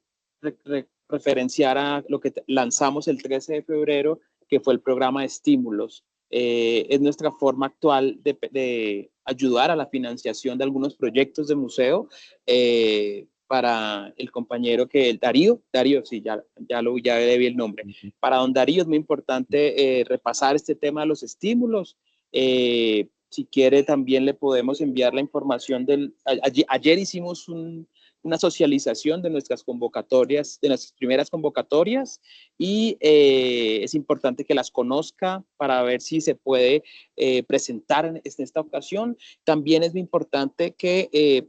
referenciar a lo que lanzamos el 13 de febrero, que fue el programa de estímulos. Es nuestra forma actual de ayudar a la financiación de algunos proyectos de museo. Para el compañero Darío, sí, ya le vi el nombre. Para don Darío es muy importante repasar este tema de los estímulos. Si quiere, también le podemos enviar la información ayer hicimos una socialización de nuestras convocatorias, de nuestras primeras convocatorias, y es importante que las conozca para ver si se puede presentar en esta ocasión. También es muy importante que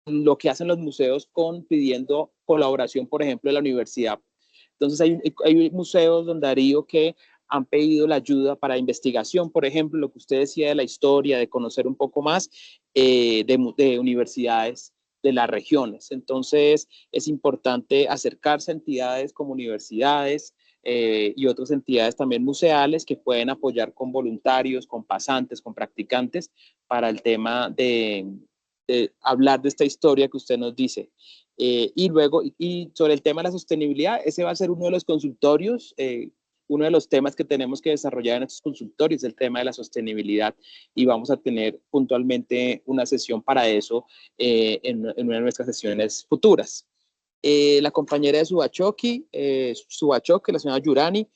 lo que hacen los museos pidiendo colaboración, por ejemplo, de la universidad. Entonces hay museos, don Darío, que han pedido la ayuda para investigación, por ejemplo, lo que usted decía de la historia, de conocer un poco más de universidades de las regiones. Entonces es importante acercarse a entidades como universidades y otras entidades también museales que pueden apoyar con voluntarios, con pasantes, con practicantes para el tema de hablar de esta historia que usted nos dice. Y luego, y sobre el tema de la sostenibilidad, ese va a ser uno de los consultorios, uno de los temas que tenemos que desarrollar en estos consultorios, el tema de la sostenibilidad, y vamos a tener puntualmente una sesión para eso en una de nuestras sesiones futuras. La compañera de Subachoque, la señora Yurani,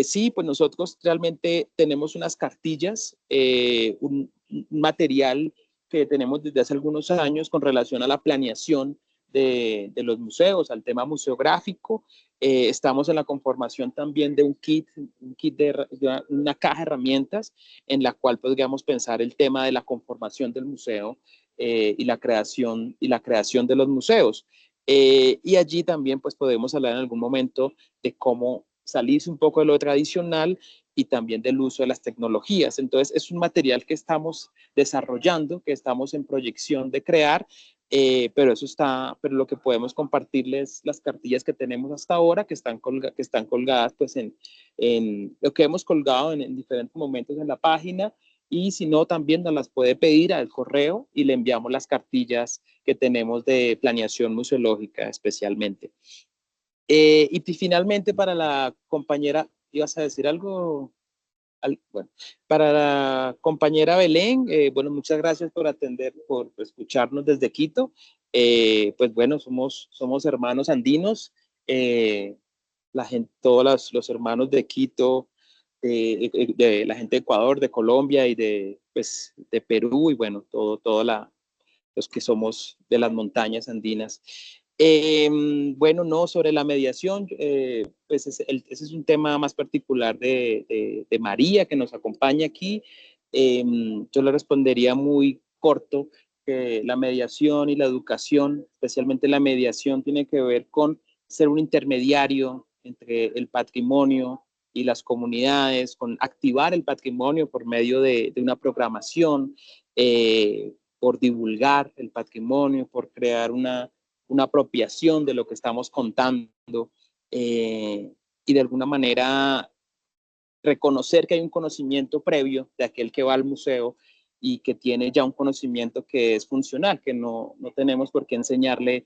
sí, pues nosotros realmente tenemos unas cartillas, un material que tenemos desde hace algunos años con relación a la planeación de los museos, al tema museográfico. Estamos en la conformación también de un kit de una caja de herramientas en la cual podríamos pensar el tema de la conformación del museo y la creación de los museos. Y allí también pues podemos hablar en algún momento de cómo salirse un poco de lo tradicional y también del uso de las tecnologías. Entonces es un material que estamos desarrollando, que estamos en proyección de crear, pero lo que podemos compartirles las cartillas que tenemos hasta ahora, que están colgadas pues en lo que hemos colgado en diferentes momentos en la página, y si no, también nos las puede pedir al correo y le enviamos las cartillas que tenemos de planeación museológica especialmente. Y finalmente para la compañera, ¿ibas a decir algo? Bueno, para la compañera Belén, bueno, muchas gracias por por escucharnos desde Quito. Pues bueno, somos hermanos andinos, todos los hermanos de Quito, de la gente de Ecuador, de Colombia y de Perú y bueno, los que somos de las montañas andinas. Bueno, no, sobre la mediación, pues ese es un tema más particular de María, que nos acompaña aquí. Yo le respondería muy corto que la mediación y la educación, especialmente la mediación, tiene que ver con ser un intermediario entre el patrimonio y las comunidades, con activar el patrimonio por medio de una programación, por divulgar el patrimonio, por crear una apropiación de lo que estamos contando y de alguna manera reconocer que hay un conocimiento previo de aquel que va al museo y que tiene ya un conocimiento que es funcional, que no tenemos por qué enseñarle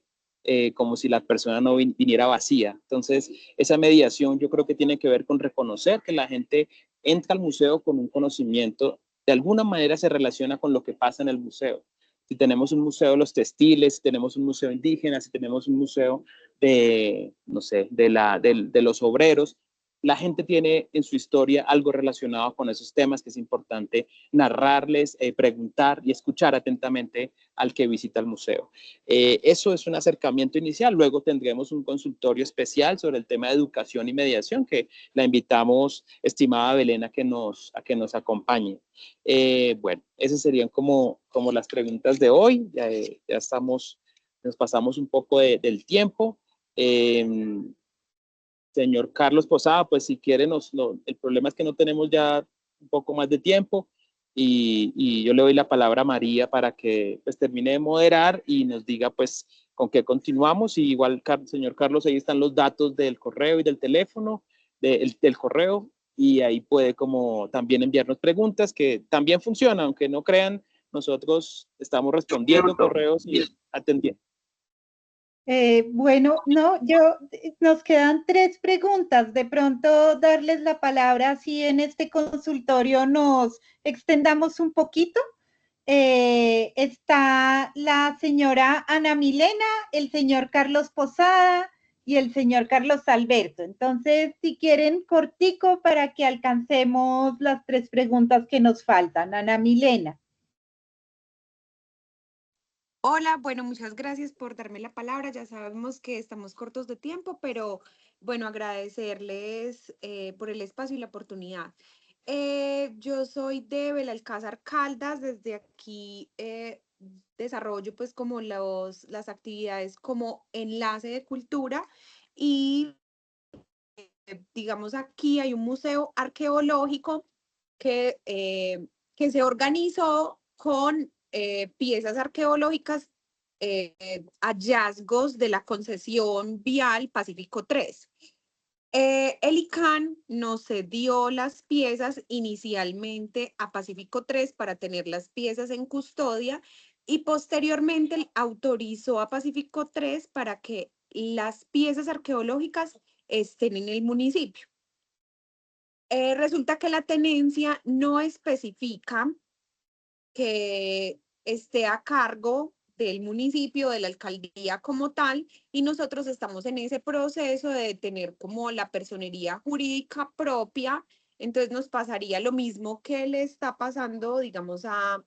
como si la persona no viniera vacía. Entonces, esa mediación yo creo que tiene que ver con reconocer que la gente entra al museo con un conocimiento, de alguna manera se relaciona con lo que pasa en el museo. Si tenemos un museo de los textiles, si tenemos un museo indígena, si tenemos un museo de, no sé, de los obreros, la gente tiene en su historia algo relacionado con esos temas que es importante narrarles, preguntar y escuchar atentamente al que visita el museo. Eso es un acercamiento inicial. Luego tendremos un consultorio especial sobre el tema de educación y mediación que la invitamos, estimada Belén, a que nos acompañe. Bueno, esas serían como las preguntas de hoy. Ya estamos, nos pasamos un poco del tiempo. Señor Carlos Posada, pues si quiere, el problema es que no tenemos ya un poco más de tiempo y yo le doy la palabra a María para que pues termine de moderar y nos diga pues con qué continuamos. Y igual, señor Carlos, ahí están los datos del correo y del teléfono, del correo, y ahí puede como también enviarnos preguntas que también funcionan, aunque no crean, nosotros estamos respondiendo correos y atendiendo. Bueno, no, nos quedan 3 preguntas. De pronto darles la palabra así en este consultorio nos extendamos un poquito. Está la señora Ana Milena, el señor Carlos Posada y el señor Carlos Alberto. Entonces, si quieren, cortico para que alcancemos las 3 preguntas que nos faltan. Ana Milena. Hola, bueno, muchas gracias por darme la palabra. Ya sabemos que estamos cortos de tiempo, pero bueno, agradecerles por el espacio y la oportunidad. Yo soy de Belalcázar Caldas, desde aquí desarrollo pues como las actividades como enlace de cultura y digamos aquí hay un museo arqueológico que se organizó con piezas arqueológicas, hallazgos de la concesión vial Pacífico 3. El ICANN nos cedió las piezas inicialmente a Pacífico 3 para tener las piezas en custodia y posteriormente autorizó a Pacífico 3 para que las piezas arqueológicas estén en el municipio. Resulta que la tenencia no especifica que esté a cargo del municipio, de la alcaldía como tal, y nosotros estamos en ese proceso de tener como la personería jurídica propia. Entonces nos pasaría lo mismo que le está pasando, digamos, a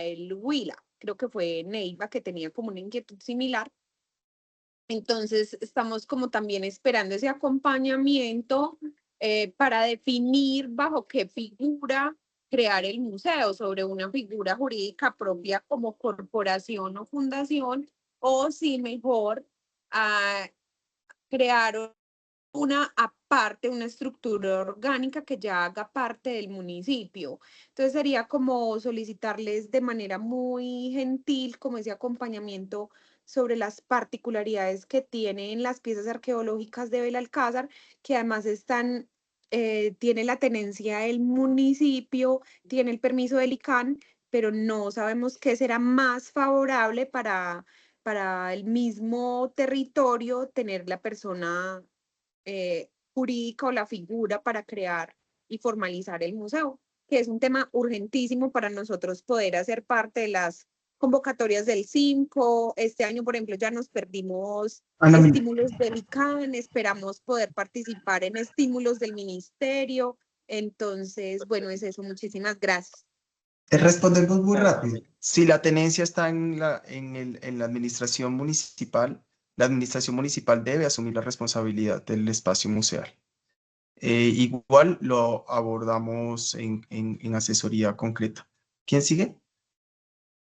el Huila. Creo que fue Neiva que tenía como una inquietud similar. Entonces estamos como también esperando ese acompañamiento para definir bajo qué figura crear el museo, sobre una figura jurídica propia como corporación o fundación, o si mejor crear una aparte, una estructura orgánica que ya haga parte del municipio. Entonces sería como solicitarles de manera muy gentil como ese acompañamiento sobre las particularidades que tienen las piezas arqueológicas de Belalcázar, que además tiene la tenencia del municipio, tiene el permiso del ICANN, pero no sabemos qué será más favorable para el mismo territorio tener la persona jurídica o la figura para crear y formalizar el museo, que es un tema urgentísimo para nosotros poder hacer parte de las convocatorias del CIMCO. Este año, por ejemplo, ya nos perdimos estímulos del ICANN, esperamos poder participar en estímulos del ministerio. Entonces, bueno, es eso. Muchísimas gracias. Respondemos muy rápido. Si la tenencia está en la administración municipal debe asumir la responsabilidad del espacio museal. Igual lo abordamos en asesoría concreta. ¿Quién sigue?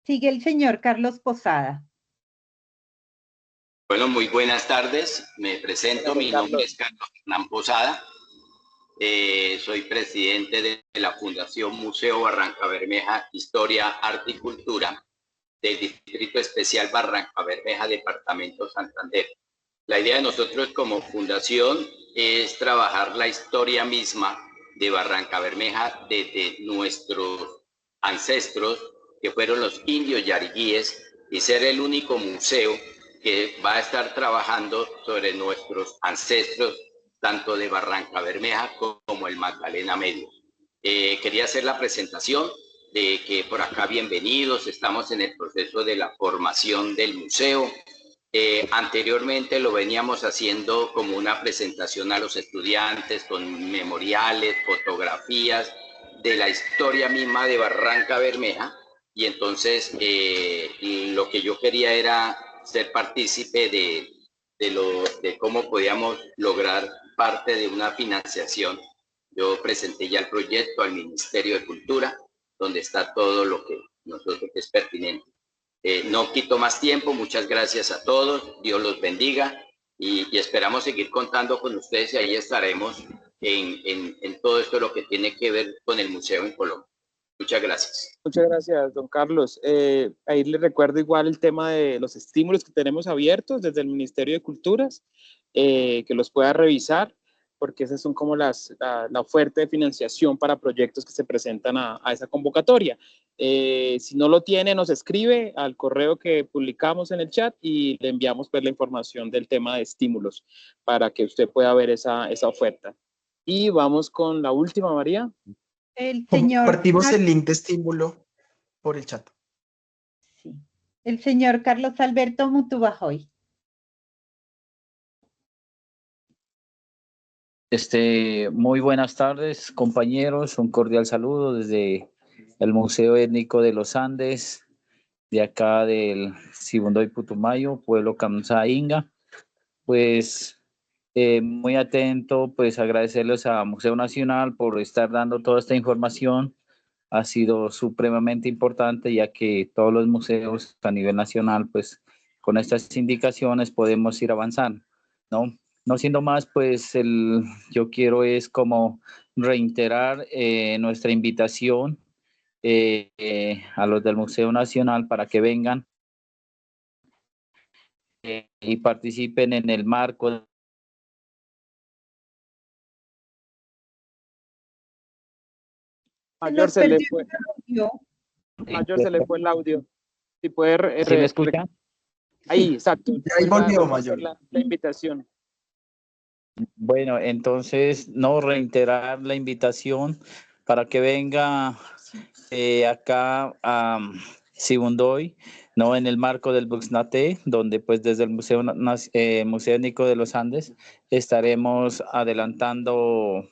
Sigue el señor Carlos Posada. Bueno, muy buenas tardes. Me presento. Mi nombre es Carlos Hernán Posada. Soy presidente de la Fundación Museo Barranca Bermeja, Historia, Arte y Cultura del Distrito Especial Barranca Bermeja, Departamento Santander. La idea de nosotros como fundación es trabajar la historia misma de Barranca Bermeja desde nuestros ancestros, que fueron los indios yariguíes, y ser el único museo que va a estar trabajando sobre nuestros ancestros, tanto de Barranca Bermeja como el Magdalena Medio. Quería hacer la presentación de que por acá bienvenidos, estamos en el proceso de la formación del museo. Anteriormente lo veníamos haciendo como una presentación a los estudiantes con memoriales, fotografías de la historia misma de Barranca Bermeja, y entonces lo que yo quería era ser partícipe de cómo podíamos lograr parte de una financiación. Yo presenté ya el proyecto al Ministerio de Cultura, donde está todo lo que nosotros es pertinente. No quito más tiempo, muchas gracias a todos, Dios los bendiga, y esperamos seguir contando con ustedes, y ahí estaremos en todo esto lo que tiene que ver con el museo en Colombia. Muchas gracias. Muchas gracias, don Carlos. Ahí les recuerdo igual el tema de los estímulos que tenemos abiertos desde el Ministerio de Culturas, que los pueda revisar, porque esas son como la oferta de financiación para proyectos que se presentan a esa convocatoria. Si no lo tiene, nos escribe al correo que publicamos en el chat y le enviamos pues la información del tema de estímulos para que usted pueda ver esa oferta. Y vamos con la última, María. El señor... Compartimos el link de estímulo por el chat. Sí. El señor Carlos Alberto Mutubajoy. Muy buenas tardes, compañeros. Un cordial saludo desde el Museo Étnico de los Andes, de acá del Sibundoy Putumayo, pueblo Kamsá Inga. Pues muy atento, pues agradecerles a Museo Nacional por estar dando toda esta información. Ha sido supremamente importante, ya que todos los museos a nivel nacional, pues con estas indicaciones podemos ir avanzando, ¿no? No siendo más, pues yo quiero es como reiterar nuestra invitación a los del Museo Nacional para que vengan y participen en el marco. Mayor se le fue. Mayor se le fue el audio. Si puede ¿Sí me escucha? Ahí, exacto. Ahí volvió, Mayor. La invitación. Bueno, entonces, no, reiterar la invitación para que venga acá a Sibundoy, ¿no? En el marco del Buxnate, donde pues desde el Museo Étnico de los Andes estaremos adelantando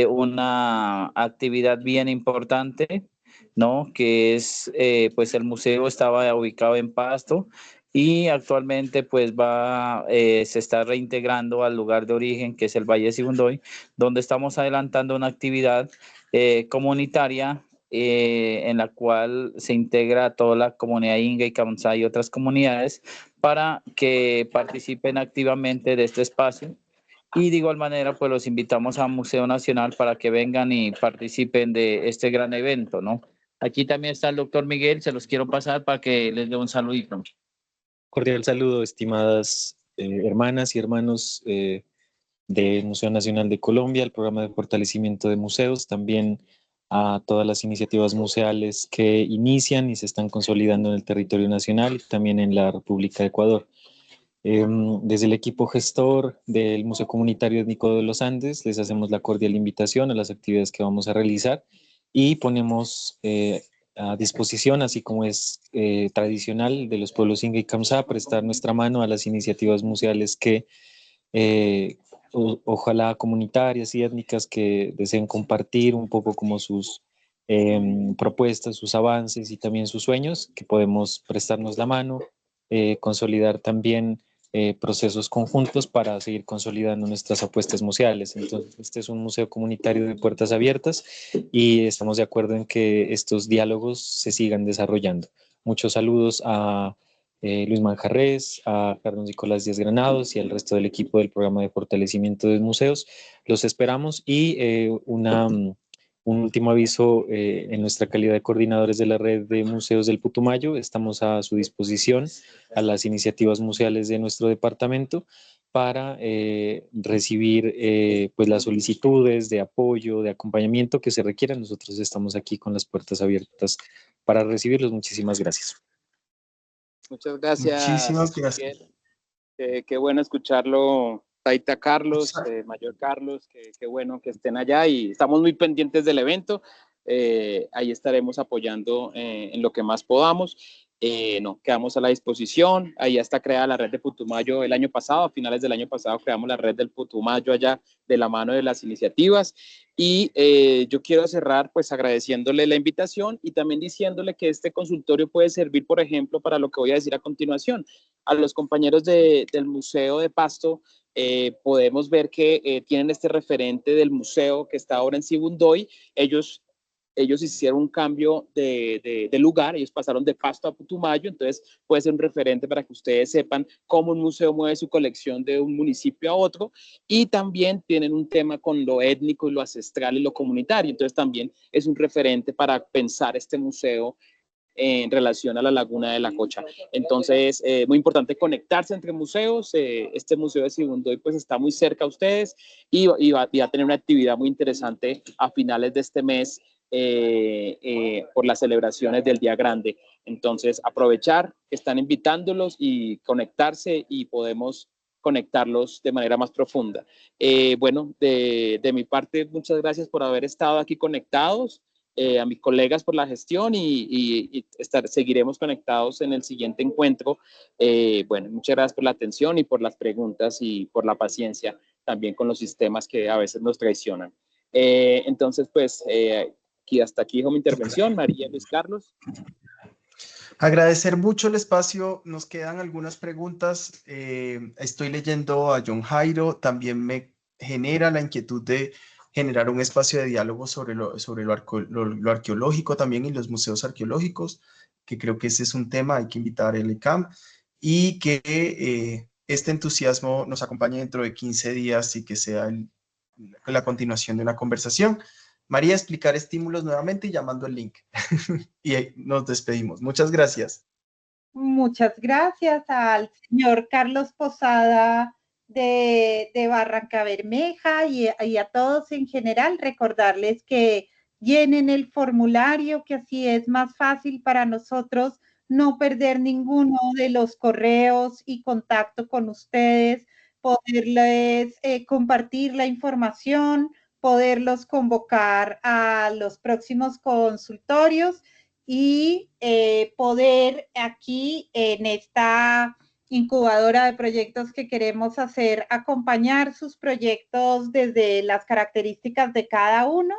una actividad bien importante, ¿no? Que es, pues el museo estaba ubicado en Pasto y actualmente pues se está reintegrando al lugar de origen, que es el Valle Sibundoy, donde estamos adelantando una actividad comunitaria en la cual se integra toda la comunidad Inga y Kamsá y otras comunidades para que participen activamente de este espacio. Y de igual manera, pues los invitamos a Museo Nacional para que vengan y participen de este gran evento, ¿no? Aquí también está el doctor Miguel, se los quiero pasar para que les dé un saludito. Cordial saludo, estimadas hermanas y hermanos del Museo Nacional de Colombia, el programa de fortalecimiento de museos, también a todas las iniciativas museales que inician y se están consolidando en el territorio nacional, también en la República de Ecuador. Desde el equipo gestor del Museo Comunitario Étnico de los Andes les hacemos la cordial invitación a las actividades que vamos a realizar y ponemos a disposición, así como es tradicional de los pueblos Inga y Kamsá, prestar nuestra mano a las iniciativas museales que ojalá comunitarias y étnicas que deseen compartir un poco como sus propuestas, sus avances y también sus sueños, que podemos prestarnos la mano, consolidar también procesos conjuntos para seguir consolidando nuestras apuestas museales. Entonces, este es un museo comunitario de puertas abiertas y estamos de acuerdo en que estos diálogos se sigan desarrollando. Muchos saludos a Luis Manjarrés, a Carlos Nicolás Díaz Granados y al resto del equipo del programa de fortalecimiento de museos. Los esperamos y un último aviso, en nuestra calidad de coordinadores de la red de museos del Putumayo, estamos a su disposición a las iniciativas museales de nuestro departamento para recibir pues las solicitudes de apoyo, de acompañamiento que se requieran. Nosotros estamos aquí con las puertas abiertas para recibirlos. Muchísimas gracias. Muchas gracias. Muchísimas gracias. Qué bueno escucharlo, Taita Carlos, Mayor Carlos, qué bueno que estén allá y estamos muy pendientes del evento. Ahí estaremos apoyando en lo que más podamos. Quedamos a la disposición. Ahí ya está creada la red de Putumayo el año pasado, a finales del año pasado creamos la red del Putumayo allá de la mano de las iniciativas. Y yo quiero cerrar pues agradeciéndole la invitación y también diciéndole que este consultorio puede servir, por ejemplo, para lo que voy a decir a continuación. A los compañeros del Museo de Pasto, podemos ver que tienen este referente del museo que está ahora en Sibundoy. Ellos hicieron un cambio de lugar, ellos pasaron de Pasto a Putumayo, entonces puede ser un referente para que ustedes sepan cómo un museo mueve su colección de un municipio a otro, y también tienen un tema con lo étnico y lo ancestral y lo comunitario, entonces también es un referente para pensar este museo en relación a la Laguna de la Cocha. Entonces, muy importante conectarse entre museos. Este museo de Sibundoy pues está muy cerca a ustedes y va a tener una actividad muy interesante a finales de este mes por las celebraciones del Día Grande. Entonces, aprovechar que están invitándolos y conectarse y podemos conectarlos de manera más profunda. Bueno, de mi parte, muchas gracias por haber estado aquí conectados. A mis colegas por la gestión y seguiremos conectados en el siguiente encuentro. Bueno, muchas gracias por la atención y por las preguntas y por la paciencia también con los sistemas que a veces nos traicionan. Entonces, pues, hasta aquí mi intervención. María, Luis Carlos. Agradecer mucho el espacio. Nos quedan algunas preguntas. Estoy leyendo a John Jairo. También me genera la inquietud de generar un espacio de diálogo sobre lo arqueológico también y los museos arqueológicos, que creo que ese es un tema, hay que invitar al ECAM, y que este entusiasmo nos acompañe dentro de 15 días y que sea la continuación de una conversación. María, explicar estímulos nuevamente y llamando el link. Y nos despedimos. Muchas gracias. Muchas gracias al señor Carlos Posada de Barranca Bermeja y a todos en general. Recordarles que llenen el formulario, que así es más fácil para nosotros no perder ninguno de los correos y contacto con ustedes, poderles compartir la información, poderlos convocar a los próximos consultorios y poder aquí en esta incubadora de proyectos que queremos hacer, acompañar sus proyectos desde las características de cada uno,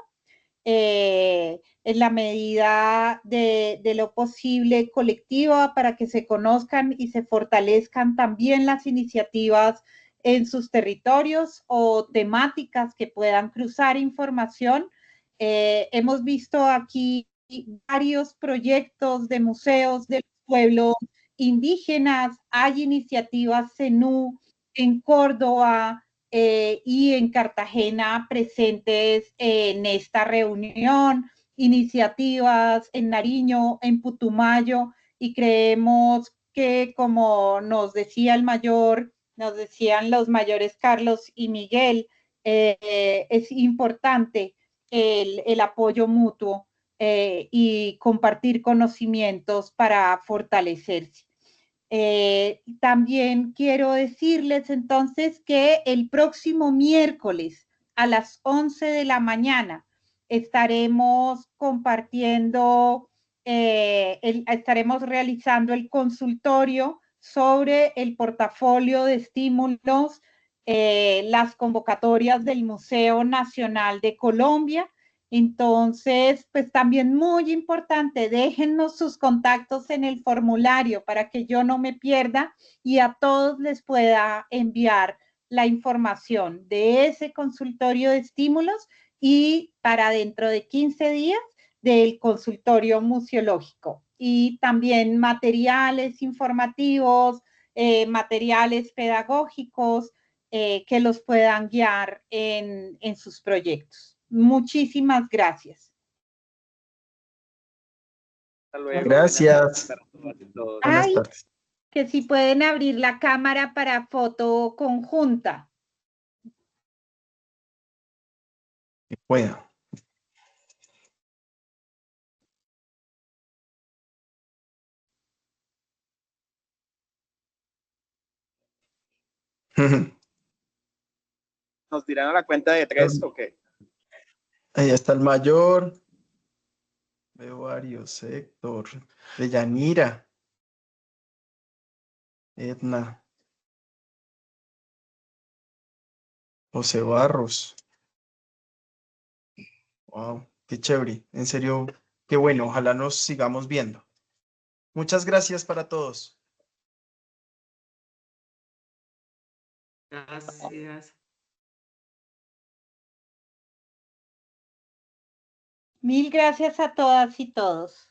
en la medida de lo posible colectiva, para que se conozcan y se fortalezcan también las iniciativas en sus territorios o temáticas que puedan cruzar información. Hemos visto aquí varios proyectos de museos de los pueblos indígenas, hay iniciativas CENU en Córdoba y en Cartagena presentes en esta reunión, iniciativas en Nariño, en Putumayo, y creemos que, como nos decía nos decían los mayores Carlos y Miguel, es importante el apoyo mutuo y compartir conocimientos para fortalecerse. También quiero decirles entonces que el próximo miércoles a las 11 de la mañana estaremos compartiendo, estaremos realizando el consultorio sobre el portafolio de estímulos las convocatorias del Museo Nacional de Colombia. Entonces, pues también muy importante, déjennos sus contactos en el formulario para que yo no me pierda y a todos les pueda enviar la información de ese consultorio de estímulos y para dentro de 15 días del consultorio museológico. Y también materiales informativos, materiales pedagógicos que los puedan guiar en sus proyectos. Muchísimas gracias. Hasta luego. Gracias. Buenas tardes. Que si pueden abrir la cámara para foto conjunta. Que pueda. ¿Nos dirán a la cuenta de 3 o qué? Ahí está el mayor. Veo varios. Héctor. Deyanira. Edna. José Barros. Wow, qué chévere. En serio, qué bueno. Ojalá nos sigamos viendo. Muchas gracias para todos. Gracias. Mil gracias a todas y todos.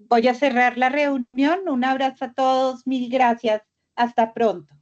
Voy a cerrar la reunión. Un abrazo a todos. Mil gracias. Hasta pronto.